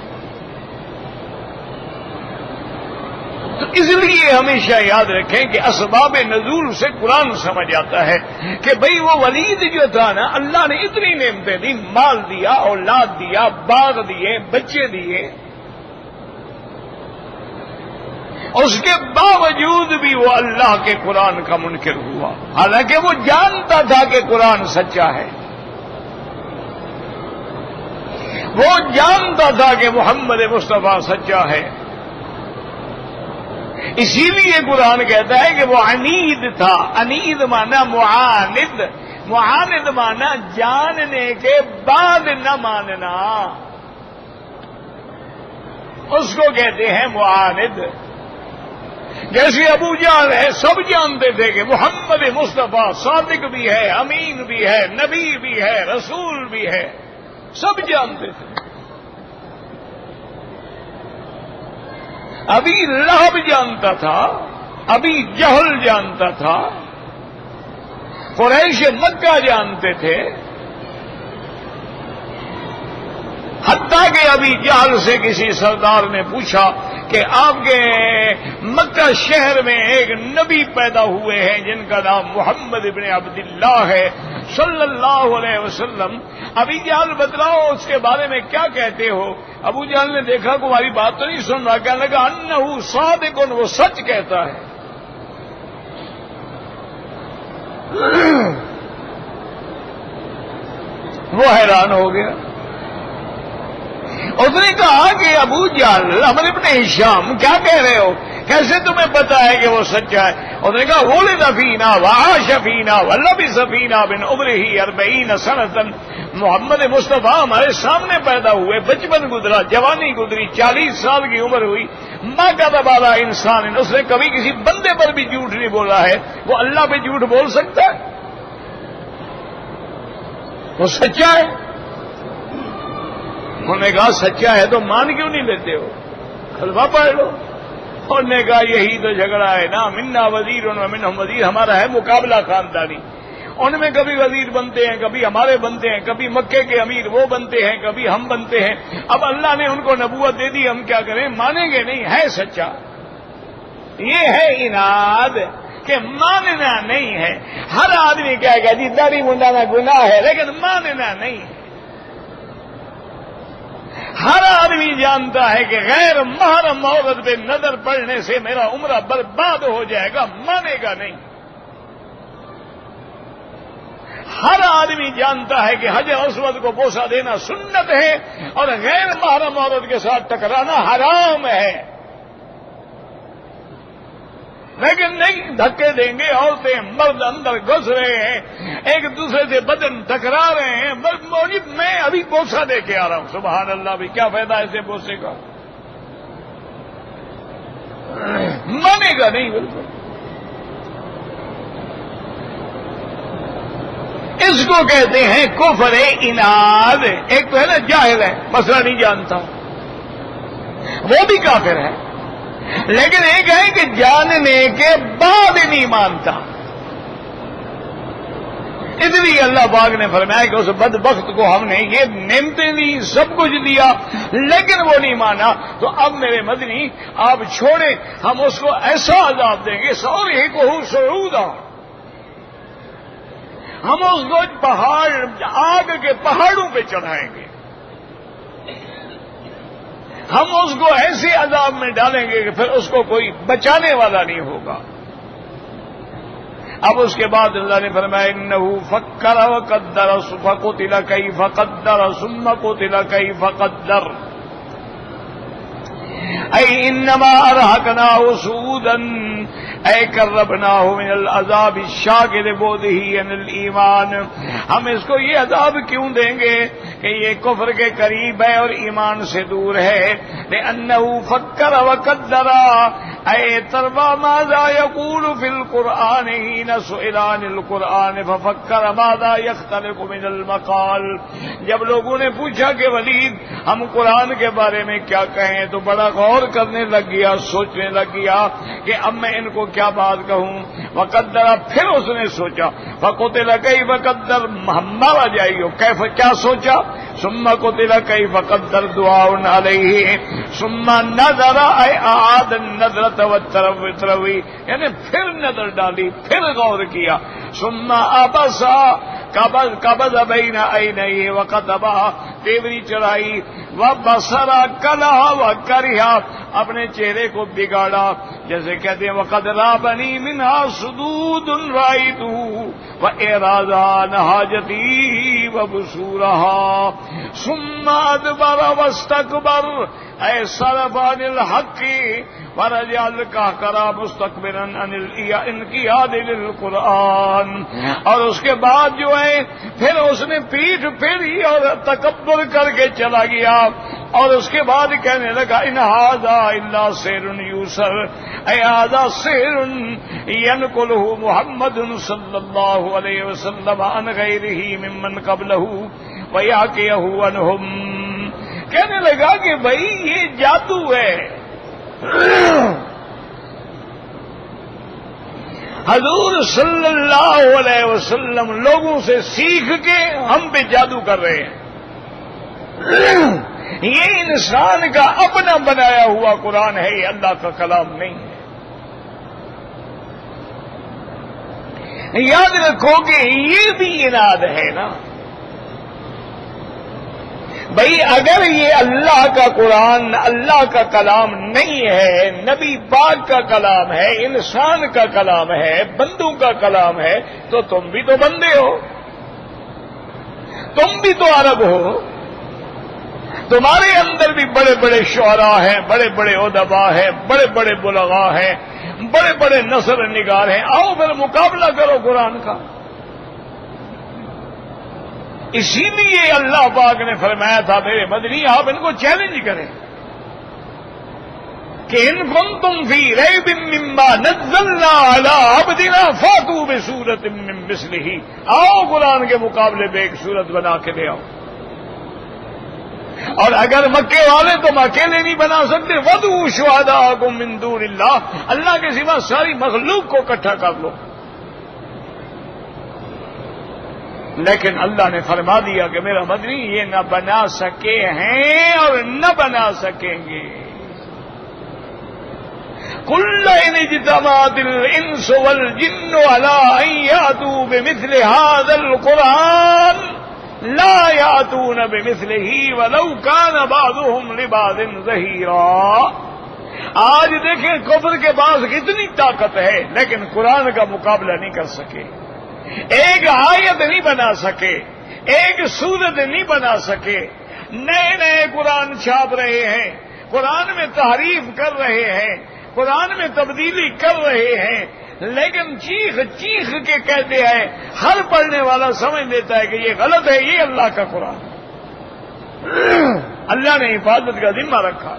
تو اس لیے ہمیشہ یاد رکھیں کہ اسباب نزول سے قرآن سمجھ آتا ہے کہ بھئی وہ ولید جو تھا نا، اللہ نے اتنی نعمتیں دی، مال دیا، اولاد دیا، باغ دیے، بچے دیے، اس کے باوجود بھی وہ اللہ کے قرآن کا منکر ہوا، حالانکہ وہ جانتا تھا کہ قرآن سچا ہے، وہ جانتا تھا کہ محمد مصطفیٰ سچا ہے. اسی لیے قرآن کہتا ہے کہ وہ عنید تھا. عنید مانا معاند، معاند مانا جاننے کے بعد نہ ماننا، اس کو کہتے ہیں معاند. جیسے ابو جہل ہے، سب جانتے تھے کہ محمد مصطفیٰ صادق بھی ہے، امین بھی ہے، نبی بھی ہے، رسول بھی ہے، سب جانتے تھے. ابھی لہب جانتا تھا، ابھی جہل جانتا تھا، قریش مکہ جانتے تھے، حتیٰ کہ ابھی جہل سے کسی سردار نے پوچھا کہ آپ کے مکہ شہر میں ایک نبی پیدا ہوئے ہیں جن کا نام محمد ابن عبداللہ ہے صلی اللہ علیہ وسلم، ابھی جہل بتلاؤ اس کے بارے میں کیا کہتے ہو؟ ابو جہل نے دیکھا کہ ہماری بات تو نہیں سن رہا، کہنے لگا انہ صادق، وہ سچ کہتا ہے. وہ حیران ہو گیا. اس نے کہا کہ ابو جہل عمرو بن ہشام کیا کہہ رہے ہو، کیسے تمہیں پتا ہے کہ وہ سچا ہے؟ اس نے کہا ولد فینا وعاش فینا ولبث فینا من عمرہ 40 سنۃ، محمد مصطفیٰ ہمارے سامنے پیدا ہوئے، بچپن گزرا، جوانی گزری، 40 سال کی عمر ہوئی. ما کذب علی انسان، اس نے کبھی کسی بندے پر بھی جھوٹ نہیں بولا ہے، وہ اللہ پہ جھوٹ بول سکتا ہے؟ وہ سچا ہے. انہوں نے کہا سچا ہے تو مان کیوں نہیں لیتے ہو، کلمہ پڑھ لو. انہوں نے کہا یہی تو جھگڑا ہے نا، منا وزیر و منہم وزیر، ہمارا ہے مقابلہ خاندانی. ان میں کبھی وزیر بنتے ہیں، کبھی ہمارے بنتے ہیں، کبھی مکے کے امیر وہ بنتے ہیں، کبھی ہم بنتے ہیں. اب اللہ نے ان کو نبوت دے دی، ہم کیا کریں؟ مانیں گے نہیں. ہے سچا. یہ ہے اناد کہ ماننا نہیں ہے. ہر آدمی کہے گا جی داڑھی منڈانا گناہ ہے، لیکن ماننا نہیں ہے. ہر آدمی جانتا ہے کہ غیر محرم عورت پہ نظر پڑنے سے میرا عمرہ برباد ہو جائے گا، مانے گا نہیں۔ ہر آدمی جانتا ہے کہ حجر اسود کو بوسہ دینا سنت ہے اور غیر محرم عورت کے ساتھ ٹکرانا حرام ہے، لیکن نہیں، دھکے دیں گے، عورتیں مرد اندر گھس رہے ہیں، ایک دوسرے سے بدن ٹکرا رہے ہیں، میں ابھی بوسہ دے کے آ رہا ہوں، سبحان اللہ، بھی کیا فائدہ ایسے بوسے کا؟ مانے گا نہیں بالکل۔ اس کو کہتے ہیں کفر اناد۔ ایک تو ہے نا جاہل ہے، مسئلہ نہیں جانتا، وہ بھی کافر ہے، لیکن ایک ہے کہ جاننے کے بعد نہیں مانتا۔ اس لیے اللہ پاک نے فرمایا کہ اس بدبخت کو ہم نے یہ نعمتیں دی، سب کچھ دیا، لیکن وہ نہیں مانا، تو اب میرے مدنی آپ چھوڑیں، ہم اس کو ایسا عذاب دیں گے، سوری کو سعودا، ہم اس کو پہاڑ، آگ کے پہاڑوں پہ چڑھائیں گے، ہم اس کو ایسے عذاب میں ڈالیں گے کہ پھر اس کو کوئی بچانے والا نہیں ہوگا۔ اب اس کے بعد اللہ نے فرمایا انہو فکر وقدر فقتل کیف قدر ثم قتل کیف قدر اے انما ارہقناہ سعودا اے قربناہ من العذاب الشاکر بودہ عن الایمان، ہم اس کو یہ عذاب کیوں دیں گے کہ یہ کفر کے قریب ہے اور ایمان سے دور ہے، لأنہ فکر وقدر، اے تربا ماذا یقول فی القرآن حین سئل عن القرآن ففکر ماذا یختلف من المقال، جب لوگوں نے پوچھا کہ ولید ہم قرآن کے بارے میں کیا کہیں تو بڑا غور کرنے لگ گیا، سوچنے لگ گیا کہ اب میں ان کو کیا بات کہوں۔ وقدر، پھر اس نے سوچا، فقتل کیف قدر، مارا جائے گا، کیف کیا سوچا، ثم قتل کیف قدر دعاء علیہ ثم نظر، اے اعاد النظرۃ والتروی، یعنی پھر نظر ڈالی، پھر غور کیا، ثم عبس قبض بین عینیہ وقتبہ، تیوری چڑھائی، وبصر کلہ وکرہ، اپنے چہرے کو بگاڑا، جیسے کہتے ہیں وقد رابنی منہا صدود رأیتہ واعراضا حاجتی وبصورہا ثم ادبر واستکبر، اے صرف عن الحق ورجع القہقرہ مستکبرا عن الانقیاد للقرآن، اور اس کے بعد جو ہے پھر اس نے پیٹھ پھیری اور تکبر کر کے چلا گیا، اور اس کے بعد کہنے لگا ان ھذا الا سحر یوسر، اے ھذا سحر ینقلہ محمد صلی اللہ علیہ وسلم عن غیرہ ممن قبلہ ویحکیہ عنہم، کہنے لگا کہ بھائی یہ جادو ہے، حضور صلی اللہ علیہ وسلم لوگوں سے سیکھ کے ہم پہ جادو کر رہے ہیں، یہ انسان کا اپنا بنایا ہوا قرآن ہے، یہ اللہ کا کلام نہیں ہے۔ یاد رکھو کہ یہ بھی اناد ہے نا بھائی، اگر یہ اللہ کا قرآن اللہ کا کلام نہیں ہے، نبی پاک کا کلام ہے، انسان کا کلام ہے، بندوں کا کلام ہے، تو تم بھی تو بندے ہو، تم بھی تو عرب ہو، تمہارے اندر بھی بڑے بڑے شعراء ہیں، بڑے بڑے ادباء ہیں، بڑے بڑے بلغاء ہیں، بڑے بڑے نثر نگار ہیں، آؤ پھر مقابلہ کرو قرآن کا۔ اسی لیے اللہ پاک نے فرمایا تھا میرے مدنی آپ ان کو چیلنج کریں کہ ان کنتم فی ریب مما نزلنا علی عبدنا فاتوا بسورۃ من مثلہ، آؤ قرآن کے مقابلے میں ایک سورت بنا کے لے آؤ، اور اگر مکے والے تم اکیلے نہیں بنا سکتے وَدْعُوا شُهَدَاءَكُم مِّن دُونِ اللَّهِ، اللہ کے سوا ساری مخلوق کو اکٹھا کر لو، لیکن اللہ نے فرما دیا کہ میرا مدنی یہ نہ بنا سکے ہیں اور نہ بنا سکیں گے۔ قُلْ إِنِ اجْتَمَعَتِ الْإِنسُ وَالْجِنُّ عَلَىٰ أَن يَأْتُوا بِمِثْلِ هَٰذَا الْقُرْآنِ لَا یاتون بمثلہ ولو کان بعضهم لبعض ظہیرا۔ آج دیکھیں کفر کے پاس کتنی طاقت ہے لیکن قرآن کا مقابلہ نہیں کر سکے، ایک آیت نہیں بنا سکے، ایک سورت نہیں بنا سکے، نئے نئے قرآن چھاپ رہے ہیں، قرآن میں تحریف کر رہے ہیں، قرآن میں تبدیلی کر رہے ہیں، لیکن چیخ چیخ کے کہتے ہیں، ہر پڑھنے والا سمجھ لیتا ہے کہ یہ غلط ہے، یہ اللہ کا قرآن، اللہ نے حفاظت کا ذمہ رکھا۔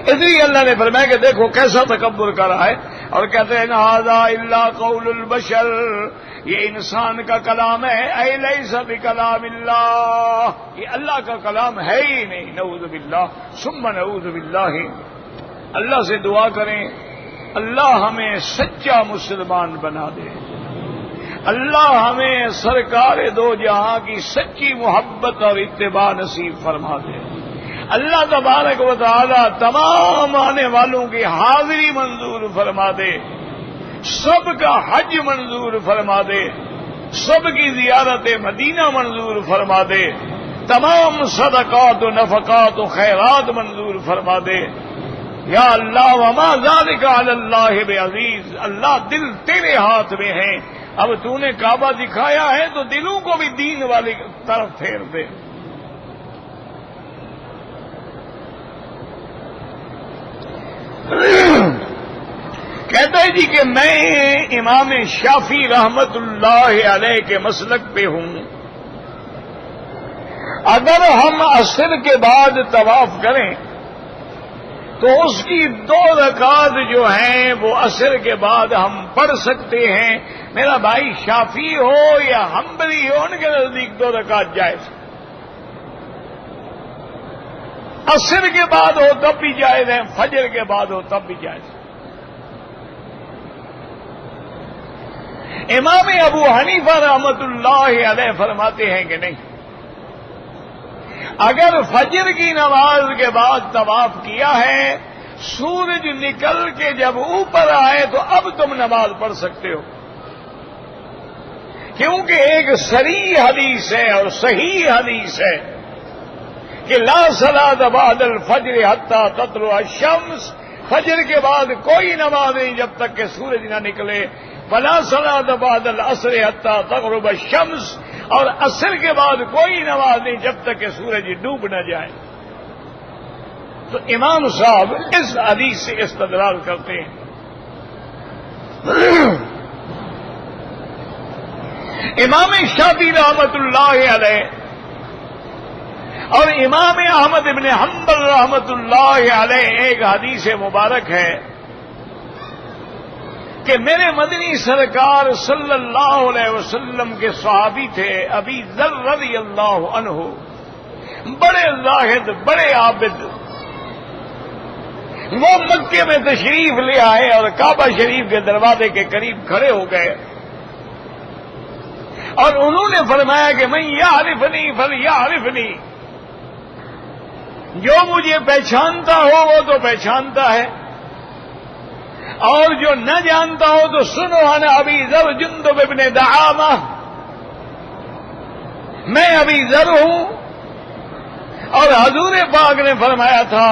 اس لیے اللہ نے فرمایا کہ دیکھو کیسا تکبر کر رہا ہے، اور کہتے ہیں ھذا الا قول البشر، یہ انسان کا کلام ہے، اے لیس بکلام اللہ، یہ اللہ کا کلام ہے ہی نہیں، نعوذ باللہ ثم نعوذ باللہ۔ اللہ سے دعا کریں اللہ ہمیں سچا مسلمان بنا دے، اللہ ہمیں سرکار دو جہاں کی سچی محبت اور اتباع نصیب فرما دے، اللہ تبارک و تعالی تمام آنے والوں کی حاضری منظور فرما دے، سب کا حج منظور فرما دے، سب کی زیارت مدینہ منظور فرما دے، تمام صدقات و نفقات و خیرات منظور فرما دے، یا اللہ وما ذالک علی اللہ بعزیز، اللہ دل تیرے ہاتھ میں ہیں، اب تو نے کعبہ دکھایا ہے تو دلوں کو بھی دین والی طرف پھیر دے۔ کہتا ہے جی کہ میں امام شافعی رحمت اللہ علیہ کے مسلک پہ ہوں، اگر ہم عصر کے بعد طواف کریں تو اس کی 2 رکعت جو ہیں وہ عصر کے بعد ہم پڑھ سکتے ہیں، میرا بھائی شافعی ہو یا حنبلی ہو ان کے نزدیک 2 رکعت جائز، عصر کے بعد ہو تب بھی جائز ہے، فجر کے بعد ہو تب بھی جائز ہے۔ امام ابو حنیفہ رحمت اللہ علیہ فرماتے ہیں کہ نہیں، اگر فجر کی نماز کے بعد طواف کیا ہے، سورج نکل کے جب اوپر آئے تو اب تم نماز پڑھ سکتے ہو، کیونکہ ایک صریح حدیث ہے اور صحیح حدیث ہے کہ لا صلاۃ بعد الفجر حتی تطلع الشمس، فجر کے بعد کوئی نماز نہیں جب تک کہ سورج نہ نکلے، ولا صلاۃ بعد العصر حتی تغرب الشمس، اور عصر کے بعد کوئی نماز نہیں جب تک کہ سورج ڈوب نہ جائے۔ تو امام صاحب اس حدیث سے استدلال کرتے ہیں۔ امام شافعی رحمت اللہ علیہ اور امام احمد ابن حنبل رحمت اللہ علیہ ایک حدیث مبارک ہے کہ میرے مدنی سرکار صلی اللہ علیہ وسلم کے صحابی تھے ابی ذر رضی اللہ عنہ، بڑے زاہد بڑے عابد، وہ مکے میں تشریف لے آئے اور کعبہ شریف کے دروازے کے قریب کھڑے ہو گئے اور انہوں نے فرمایا کہ من یعرفنی فلیعرفنی، جو مجھے پہچانتا ہو وہ تو پہچانتا ہے، اور جو نہ جانتا ہو تو سنو انا ابی ذر جندب ابن دعامہ، میں ابی ذر ہوں، اور حضور پاک نے فرمایا تھا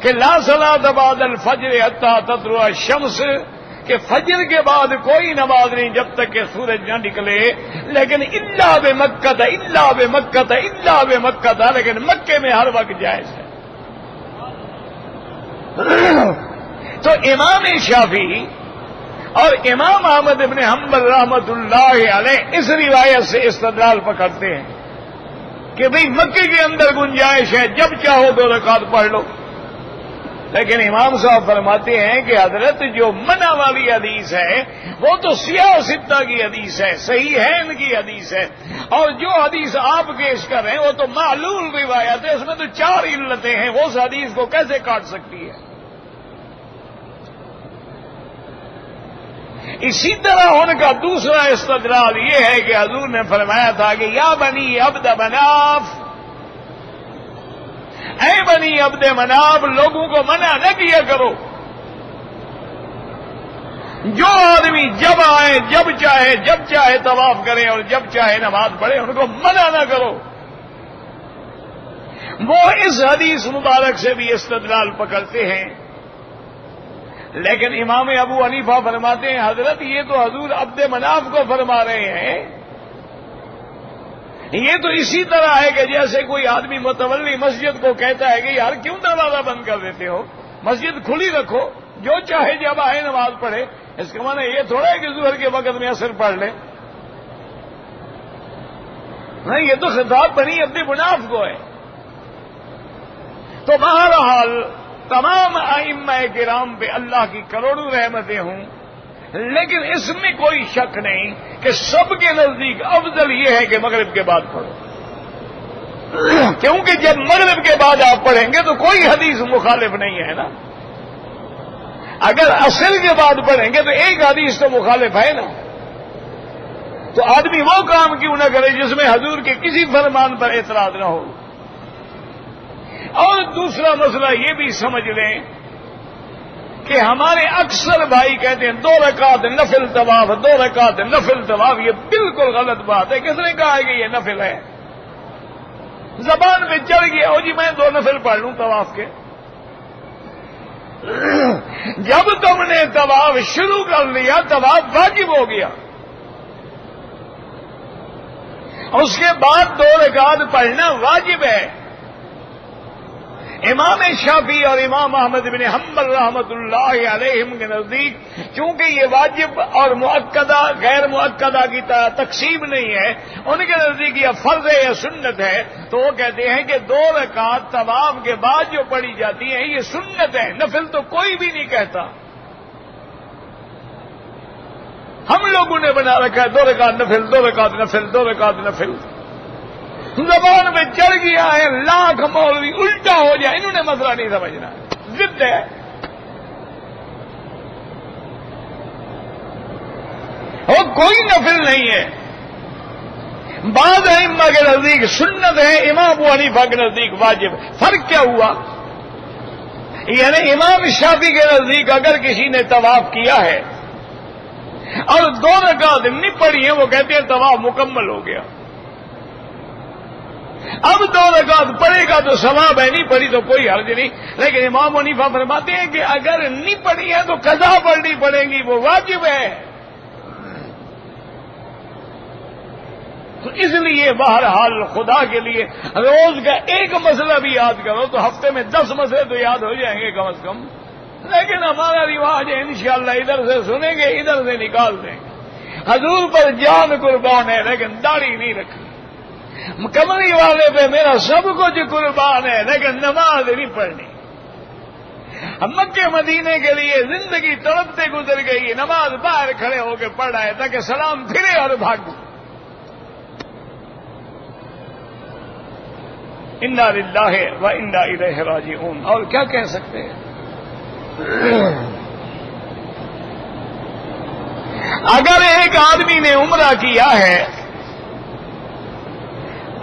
کہ لا صلاۃ بعد الفجر حتی تطلع الشمس، کہ فجر کے بعد کوئی نماز نہیں جب تک کہ سورج نہ نکلے، لیکن الا بمکہ الا بمکہ الا بمکہ، لیکن مکے میں ہر وقت جائز ہے۔ تو امام شافعی اور امام احمد ابن حنبل رحمت اللہ علیہ اس روایت سے استدلال پکڑتے ہیں کہ بھئی مکے کے اندر گنجائش ہے، جب چاہو 2 رکعت پڑھ لو، لیکن امام صاحب فرماتے ہیں کہ حضرت جو منع والی حدیث ہے وہ تو سیاہ ستہ کی حدیث ہے، صحیح ہے ان کی حدیث ہے، اور جو حدیث آپ پیش کر رہے ہیں وہ تو معلول روایت ہے، اس میں تو 4 علتیں ہیں، وہ اس حدیث کو کیسے کاٹ سکتی ہے؟ اسی طرح ان کا دوسرا استدلال یہ ہے کہ حضور نے فرمایا تھا کہ یا بنی عبد مناف، اے بنی عبد مناف، لوگوں کو منع نہ کیا کرو جو آدمی جب آئے جب چاہے طواف کرے اور جب چاہے نماز پڑھے، ان کو منع نہ کرو۔ وہ اس حدیث مبارک سے بھی استدلال پکڑتے ہیں، لیکن امام ابو حنیفہ فرماتے ہیں حضرت یہ تو حضور عبد مناف کو فرما رہے ہیں، یہ تو اسی طرح ہے کہ جیسے کوئی آدمی متولی مسجد کو کہتا ہے کہ یار کیوں دروازہ بند کر دیتے ہو، مسجد کھلی رکھو، جو چاہے جب آئے نماز پڑھے۔ اس کا معنی یہ تھوڑا ہے کہ ظہر کے وقت میں عصر پڑھ لے، نہیں، یہ تو خطاب بنی عبد مناف کو ہے۔ تو بہرحال تمام ائمہ کرام پہ اللہ کی کروڑوں رحمتیں ہوں، لیکن اس میں کوئی شک نہیں کہ سب کے نزدیک افضل یہ ہے کہ مغرب کے بعد پڑھو، کیونکہ جب مغرب کے بعد آپ پڑھیں گے تو کوئی حدیث مخالف نہیں ہے نا۔ اگر عصر کے بعد پڑھیں گے تو ایک حدیث تو مخالف ہے نا، تو آدمی وہ کام کیوں نہ کرے جس میں حضور کے کسی فرمان پر اعتراض نہ ہو۔ اور دوسرا مسئلہ یہ بھی سمجھ لیں کہ ہمارے اکثر بھائی کہتے ہیں 2 رکعت نفل طواف، 2 رکعت نفل طواف، یہ بالکل غلط بات ہے۔ کس نے کہا ہے کہ یہ نفل ہے؟ زبان میں چڑھ گیا ہو جی میں 2 نفل پڑھ لوں طواف کے۔ جب تم نے طواف شروع کر لیا طواف واجب ہو گیا، اس کے بعد 2 رکعت پڑھنا واجب ہے۔ امام شافعی اور امام احمد بن حنبل رحمۃ اللہ علیہم کے نزدیک چونکہ یہ واجب اور مؤکدہ غیر مؤکدہ کی تقسیم نہیں ہے، ان کے نزدیک یہ فرض ہے یا سنت ہے، تو وہ کہتے ہیں کہ 2 رکعت طواف کے بعد جو پڑھی جاتی ہیں یہ سنت ہے، نفل تو کوئی بھی نہیں کہتا۔ ہم لوگوں نے بنا رکھا ہے 2 رکعت نفل، 2 رکعت نفل، 2 رکعت نفل، زبان میں چڑھ گیا ہے، لاکھ مولوی الٹا ہو جائے، انہوں نے مسئلہ نہیں سمجھنا، ضد ہے۔ اور کوئی نفل نہیں ہے، بعض ائمہ کے نزدیک سنت ہے، امام ابو حنیفہ کے نزدیک واجب۔ فرق کیا ہوا؟ یعنی امام شافعی کے نزدیک اگر کسی نے طواف کیا ہے اور 2 رکعت نہیں پڑھی ہیں، وہ کہتے ہیں طواف مکمل ہو گیا۔ اب 2 رکعت پڑھے گا تو ثواب ہے، نہیں پڑھی تو کوئی حرج نہیں، لیکن امام حنیفہ فرماتے ہیں کہ اگر نہیں پڑھی ہے تو قضا پڑھنی پڑے گی، وہ واجب ہے۔ تو اس لیے بہرحال خدا کے لیے روز کا ایک مسئلہ بھی یاد کرو تو ہفتے میں 10 مسئلے تو یاد ہو جائیں گے کم از کم، لیکن ہمارا رواج ہے انشاءاللہ ادھر سے سنیں گے ادھر سے نکال دیں گے۔ حضور پر جان قربان ہے لیکن داڑھی نہیں رکھنی، کمری والے پہ میرا سب کچھ قربان ہے لیکن نماز نہیں پڑھنی۔ مکے مدینے کے لیے زندگی تڑپتے گزر گئی، نماز باہر کھڑے ہو کے پڑھ رہا ہے تاکہ سلام پھرے اور بھاگ۔ انا للہ و انا الیہ راجعون، اور کیا کہہ سکتے ہیں؟ اگر ایک آدمی نے عمرہ کیا ہے،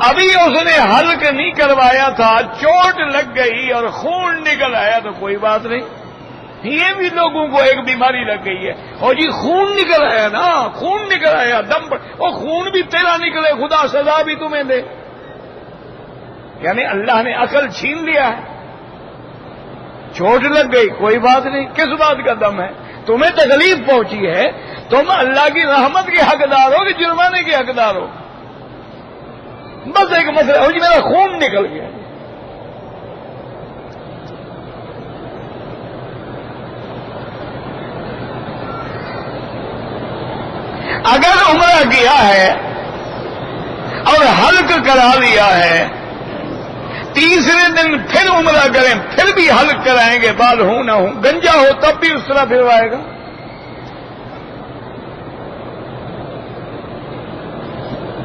ابھی اس نے حلق نہیں کروایا تھا، چوٹ لگ گئی اور خون نکل آیا تو کوئی بات نہیں، یہ بھی لوگوں کو ایک بیماری لگ گئی ہے، اور جی خون نکل آیا نا، خون نکل آیا دم پر، وہ خون بھی تیرا نکلے خدا سزا بھی تمہیں دے، یعنی اللہ نے عقل چھین لیا ہے۔ چوٹ لگ گئی کوئی بات نہیں، کس بات کا دم ہے؟ تمہیں تکلیف پہنچی ہے، تم اللہ کی رحمت کے حقدار ہو کہ جرمانے کے حقدار ہو؟ بس ایک مسئلہ ہو جی میرا خون نکل گیا۔ اگر عمرہ کیا ہے اور حلق کرا لیا ہے، تیسرے دن پھر عمرہ کریں پھر بھی حلق کرائیں گے، بال ہوں نہ ہوں، گنجا ہو تب بھی اس طرح پھروائے گا۔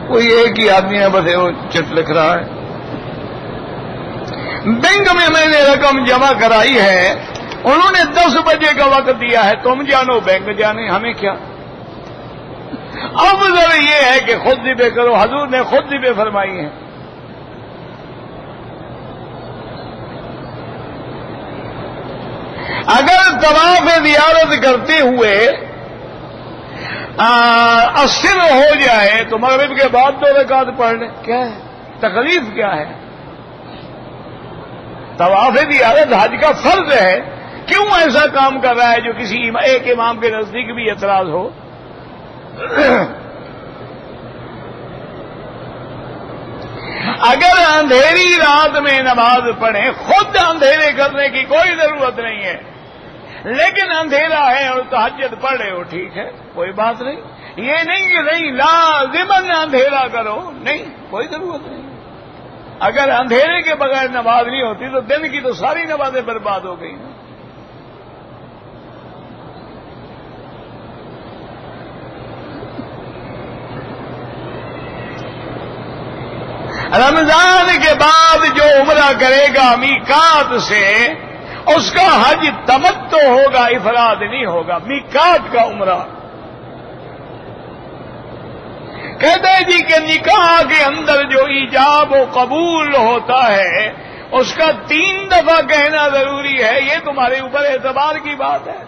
کوئی ایک ہی آدمی ہے بس وہ چٹ لکھ رہا ہے۔ بینک میں نے رقم جمع کرائی ہے، انہوں نے 10 بجے کا وقت دیا ہے، تم جانو بینک جانے، ہمیں کیا؟ اب ذرا یہ ہے کہ خود ذبح کرو، حضور نے خود ذبح فرمائی ہیں۔ اگر طواف زیارت کرتے ہوئے اسر ہو جائے تو مغرب کے بعد 2 رکعت پڑھ لیں. کیا ہے تکلیف کیا ہے؟ طواف زیارت حج کا فرض ہے، کیوں ایسا کام کر رہا ہے جو کسی ایک امام کے نزدیک بھی اعتراض ہو؟ اگر اندھیری رات میں نماز پڑھیں، خود اندھیرے کرنے کی کوئی ضرورت نہیں ہے، لیکن اندھیرا ہے اور تہجد پڑھ رہے ہو، ٹھیک ہے، کوئی بات نہیں. یہ نہیں کہ نہیں لازماً اندھیرا کرو، نہیں، کوئی ضرورت نہیں. اگر اندھیرے کے بغیر نماز نہیں ہوتی تو دن کی تو ساری نمازیں برباد ہو گئی. رمضان کے بعد جو عمرہ کرے گا میقات سے، اس کا حج تمتع ہوگا، افراد نہیں ہوگا، میقات کا عمرہ. کہتے ہیں جی کہ نکاح کے اندر جو ایجاب و قبول ہوتا ہے اس کا 3 دفعہ کہنا ضروری ہے. یہ تمہارے اوپر اعتبار کی بات ہے.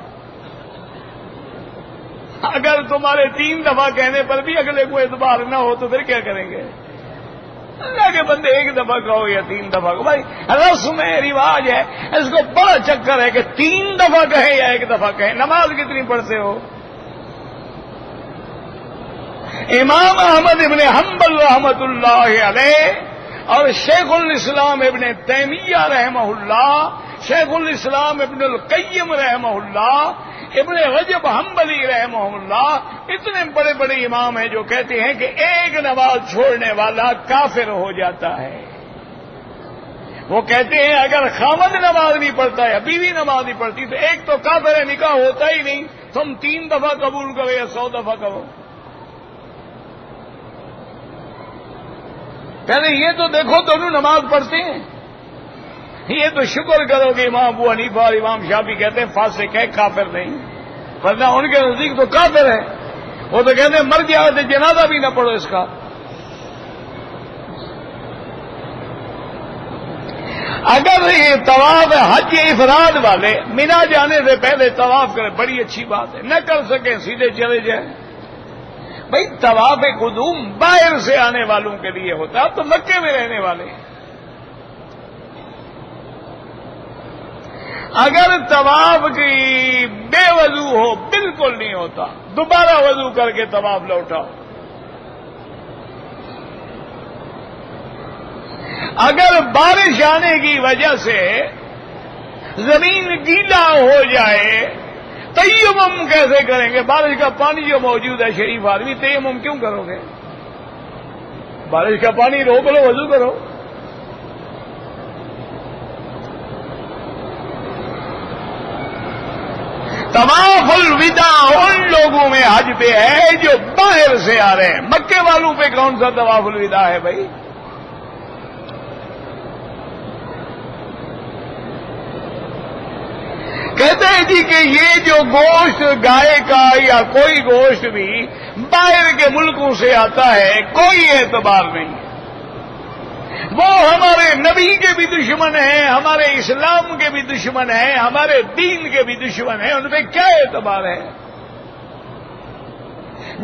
اگر تمہارے 3 دفعہ کہنے پر بھی اگلے کو اعتبار نہ ہو تو پھر کیا کریں گے؟ اللہ کے بندے 1 دفعہ کہو یا 3 دفعہ کہو، بھائی رسم ہے، رواج ہے، اس کو بڑا چکر ہے کہ 3 دفعہ کہیں یا 1 دفعہ کہیں. نماز کتنی پڑھتے ہو؟ امام احمد ابن حنبل رحمت اللہ علیہ اور شیخ الاسلام ابن تیمیہ رحمہ اللہ، شیخ الاسلام ابن القیم رحمہ اللہ، ابن رجب حنبلی رحمہ اللہ، اتنے بڑے بڑے امام ہیں جو کہتے ہیں کہ ایک نماز چھوڑنے والا کافر ہو جاتا ہے. وہ کہتے ہیں اگر خاوند نماز نہیں پڑھتا ہے، بیوی نماز نہیں پڑھتی تو ایک تو کافر ہے، نکاح ہوتا ہی نہیں. تم 3 دفعہ قبول کرو یا 100 دفعہ کرو. پہلے یہ تو دیکھو دونوں نماز پڑھتے ہیں. یہ تو شکر کرو کہ امام ابو حنیفہ اور امام شافعی کہتے ہیں فاسق ہے، کافر نہیں، ورنہ ان کے نزدیک تو کافر ہے. وہ تو کہتے ہیں مر گیا تو جنازہ بھی نہ پڑھو اس کا. اگر یہ طواف حج افراد والے مینا جانے سے پہلے طواف کریں، بڑی اچھی بات ہے. نہ کر سکیں سیدھے چلے جائیں. بھائی طواف قدوم باہر سے آنے والوں کے لیے ہوتا ہے، اب تو مکے میں رہنے والے ہیں. اگر طواف کی بے وضو ہو بالکل نہیں ہوتا، دوبارہ وضو کر کے طواف لوٹاؤ. اگر بارش آنے کی وجہ سے زمین گیلا ہو جائے، تیمم کیسے کریں گے؟ بارش کا پانی جو موجود ہے، شریف آدمی تیمم کیوں کرو گے؟ بارش کا پانی روک لو، وضو کرو. طواف الوداع ان لوگوں میں حج پہ ہے جو باہر سے آ رہے ہیں. مکے والوں پہ کون سا طواف الوداع ہے بھائی؟ کہتے ہیں جی کہ یہ جو گوشت گائے کا یا کوئی گوشت بھی باہر کے ملکوں سے آتا ہے، کوئی اعتبار نہیں. وہ ہمارے نبی کے بھی دشمن ہیں، ہمارے اسلام کے بھی دشمن ہیں، ہمارے دین کے بھی دشمن ہیں. ان پہ کیا اعتبار ہے؟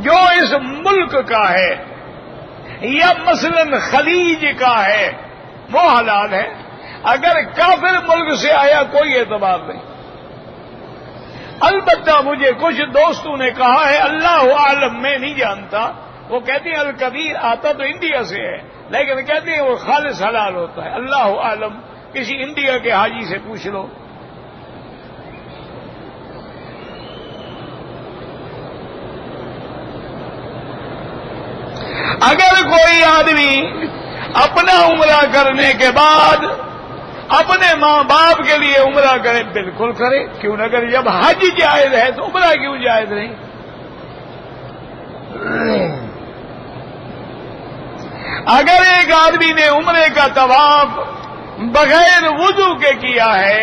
جو اس ملک کا ہے یا مثلا خلیج کا ہے وہ حلال ہے. اگر کافر ملک سے آیا کوئی اعتبار نہیں. البتہ مجھے کچھ دوستوں نے کہا ہے، اللہ عالم میں نہیں جانتا، وہ کہتے ہیں الکبیر آتا تو انڈیا سے ہے لیکن کہتے ہیں وہ خالص حلال ہوتا ہے. اللہ عالم، کسی انڈیا کے حاجی سے پوچھ لو. اگر کوئی آدمی اپنا عمرہ کرنے کے بعد اپنے ماں باپ کے لیے عمرہ کرے، بالکل کرے، کیوں نہ کرے؟ جب حج جائز ہے تو عمرہ کیوں جائز نہیں؟ اگر ایک آدمی نے عمرے کا طواف بغیر وضو کے کیا ہے،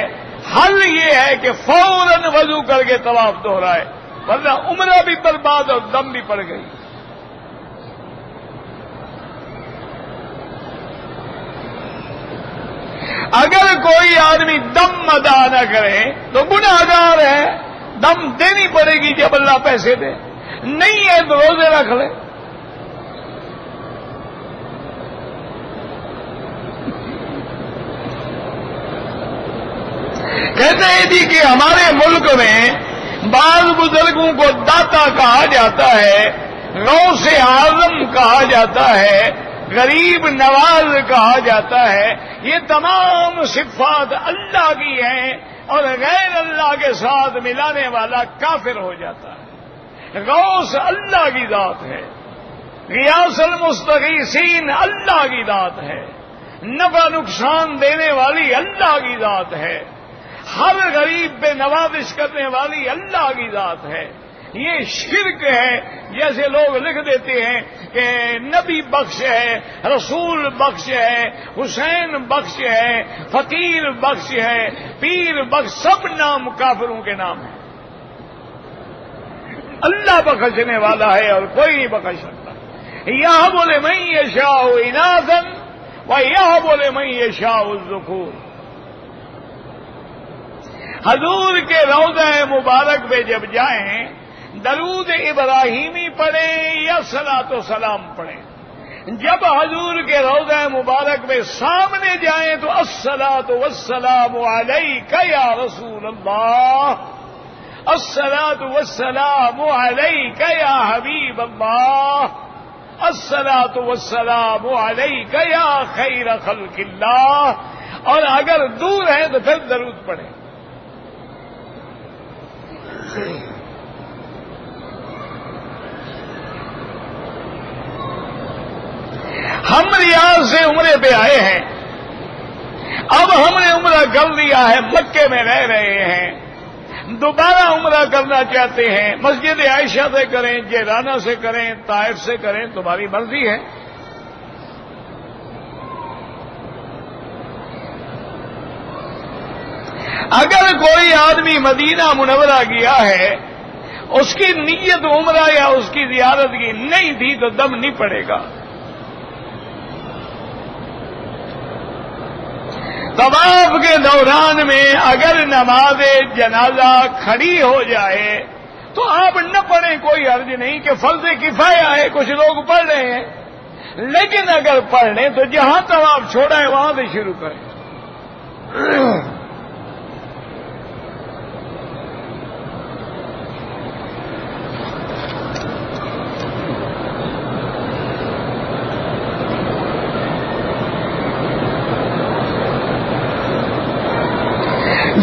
حل یہ ہے کہ فوراً وضو کر کے طواف دوہرائے، ورنہ عمرہ بھی برباد اور دم بھی پڑ گئی. اگر کوئی آدمی دم ادا نہ کرے تو گناہگار ہے، دم دینی پڑے گی جب اللہ پیسے دے. نہیں ہے تو روزے رکھ لے. کہتے ہیں جی کہ ہمارے ملک میں بعض بزرگوں کو داتا کہا جاتا ہے، غوث اعظم کہا جاتا ہے، غریب نواز کہا جاتا ہے. یہ تمام صفات اللہ کی ہیں اور غیر اللہ کے ساتھ ملانے والا کافر ہو جاتا ہے. غوث اللہ کی ذات ہے، غیاث المستغیثین اللہ کی ذات ہے، نفع نقصان دینے والی اللہ کی ذات ہے، ہر غریب پہ نوازش کرنے والی اللہ کی ذات ہے. یہ شرک ہے. جیسے لوگ لکھ دیتے ہیں کہ نبی بخش ہے، رسول بخش ہے، حسین بخش ہے، فقیر بخش ہے، پیر بخش، سب نام کافروں کے نام ہیں. اللہ بخشنے والا ہے اور کوئی نہیں بخش سکتا. یہ بولے میں یشاء اناثا و یہ بولے میں یشاء الذکور. حضور کے روضہ مبارک پہ جب جائیں درود ابراہیمی پڑھیں یا صلاۃ و سلام پڑھیں. جب حضور کے روضہ مبارک میں سامنے جائیں تو الصلاۃ والسلام علیک یا رسول اللہ، الصلاۃ والسلام علیک یا حبیب اللہ، الصلاۃ والسلام علیک یا خیر خلق اللہ. اور اگر دور ہیں تو پھر درود پڑھیں. ہم ریاض سے عمرے پہ آئے ہیں، اب ہم نے عمرہ کر لیا ہے، مکے میں رہ رہے ہیں، دوبارہ عمرہ کرنا چاہتے ہیں. مسجد عائشہ سے کریں، جیرانہ سے کریں، طائف سے کریں، تمہاری مرضی ہے. اگر کوئی آدمی مدینہ منورہ گیا ہے، اس کی نیت عمرہ یا اس کی زیارت کی نہیں تھی تو دم نہیں پڑے گا. طواف کے دوران میں اگر نماز جنازہ کھڑی ہو جائے تو آپ نہ پڑھیں، کوئی عرض نہیں کہ فرض کفایہ ہے، کچھ لوگ پڑھ رہے ہیں. لیکن اگر پڑھ لیں تو جہاں طواف چھوڑا ہے وہاں سے شروع کریں.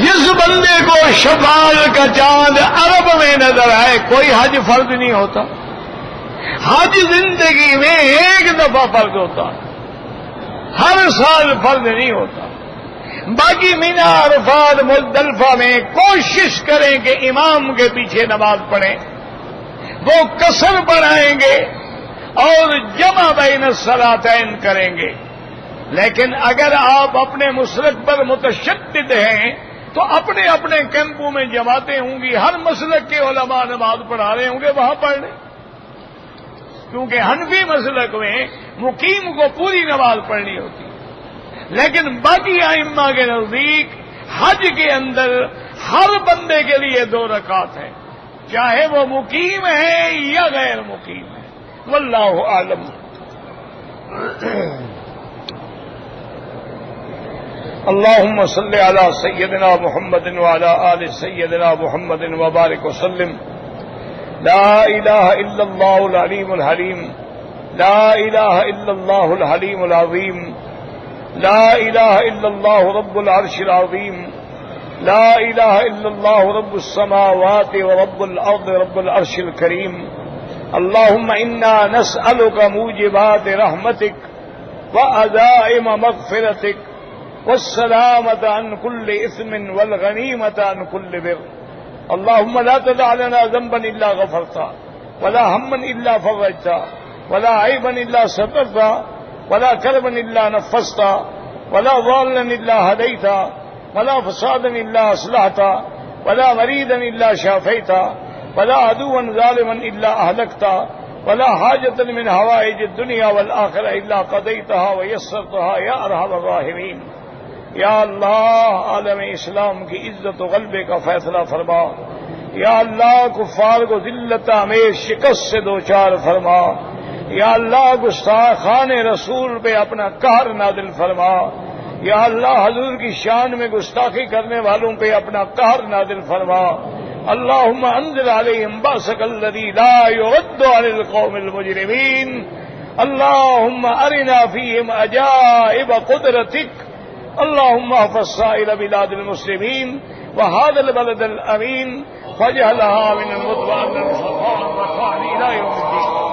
جس بندے کو شوال کا چاند عرب میں نظر آئے، کوئی حج فرض نہیں ہوتا. حج زندگی میں ایک دفعہ فرض ہوتا، ہر سال فرض نہیں ہوتا. باقی مینا عرفات مزدلفہ میں کوشش کریں کہ امام کے پیچھے نماز پڑھیں، وہ قصر پڑھائیں گے اور جمع بین الصلاتین کریں گے. لیکن اگر آپ اپنے مسلک پر متشدد ہیں تو اپنے اپنے کیمپوں میں جماعتیں ہوں گی، ہر مسلک کے علماء نماز پڑھا رہے ہوں گے، وہاں پڑھ لیں. کیونکہ حنفی مسلک میں مقیم کو پوری نماز پڑھنی ہوتی، لیکن باقی ائمہ کے نزدیک حج کے اندر ہر بندے کے لیے 2 رکعت ہیں، چاہے وہ مقیم ہے یا غیر مقیم ہے. واللہ اعلم. اللهم صل على سيدنا محمد وعلى آل سيدنا محمد وبارك وسلم. لا إله إلا الله العليم الحليم، لا إله إلا الله الحليم العظيم، لا إله إلا الله رب العرش العظيم، لا إله إلا الله رب السماوات ورب الأرض رب العرش الكريم. اللهم إنا نسألك موجبات رحمتك وعزائم مغفرتك والسلامة عن كل إثم والغنيمة عن كل بر. اللهم لا تدع لنا ذنبا إلا غفرته، ولا هما إلا فرجته، ولا عيبا إلا سترته، ولا كربا إلا نفسته، ولا ضالا إلا هديته، ولا فسادا إلا أصلحته، ولا مريدا إلا شافيته، ولا عدوا ظالما إلا أهلكته، ولا حاجة من حوائج الدنيا والآخرة إلا قضيتها ويسرتها يا أرحم الراحمين. یا اللہ عالم اسلام کی عزت و غلبے کا فیصلہ فرما، یا اللہ کفار کو ذلت ہمیں شکست سے دوچار فرما، یا اللہ گستاخان رسول پہ اپنا قہر نازل فرما، یا اللہ حضور کی شان میں گستاخی کرنے والوں پہ اپنا قہر نازل فرما، اللہم انزل علیہم بأسک الذی لا یرد عن القوم المجرمین، اللہم ارنا فیہم عجائب قدرتک، اللہم احفظ سائر بلاد المسلمین وهذا البلد الامین واجعلها من المطمئنین الى یوم الدین۔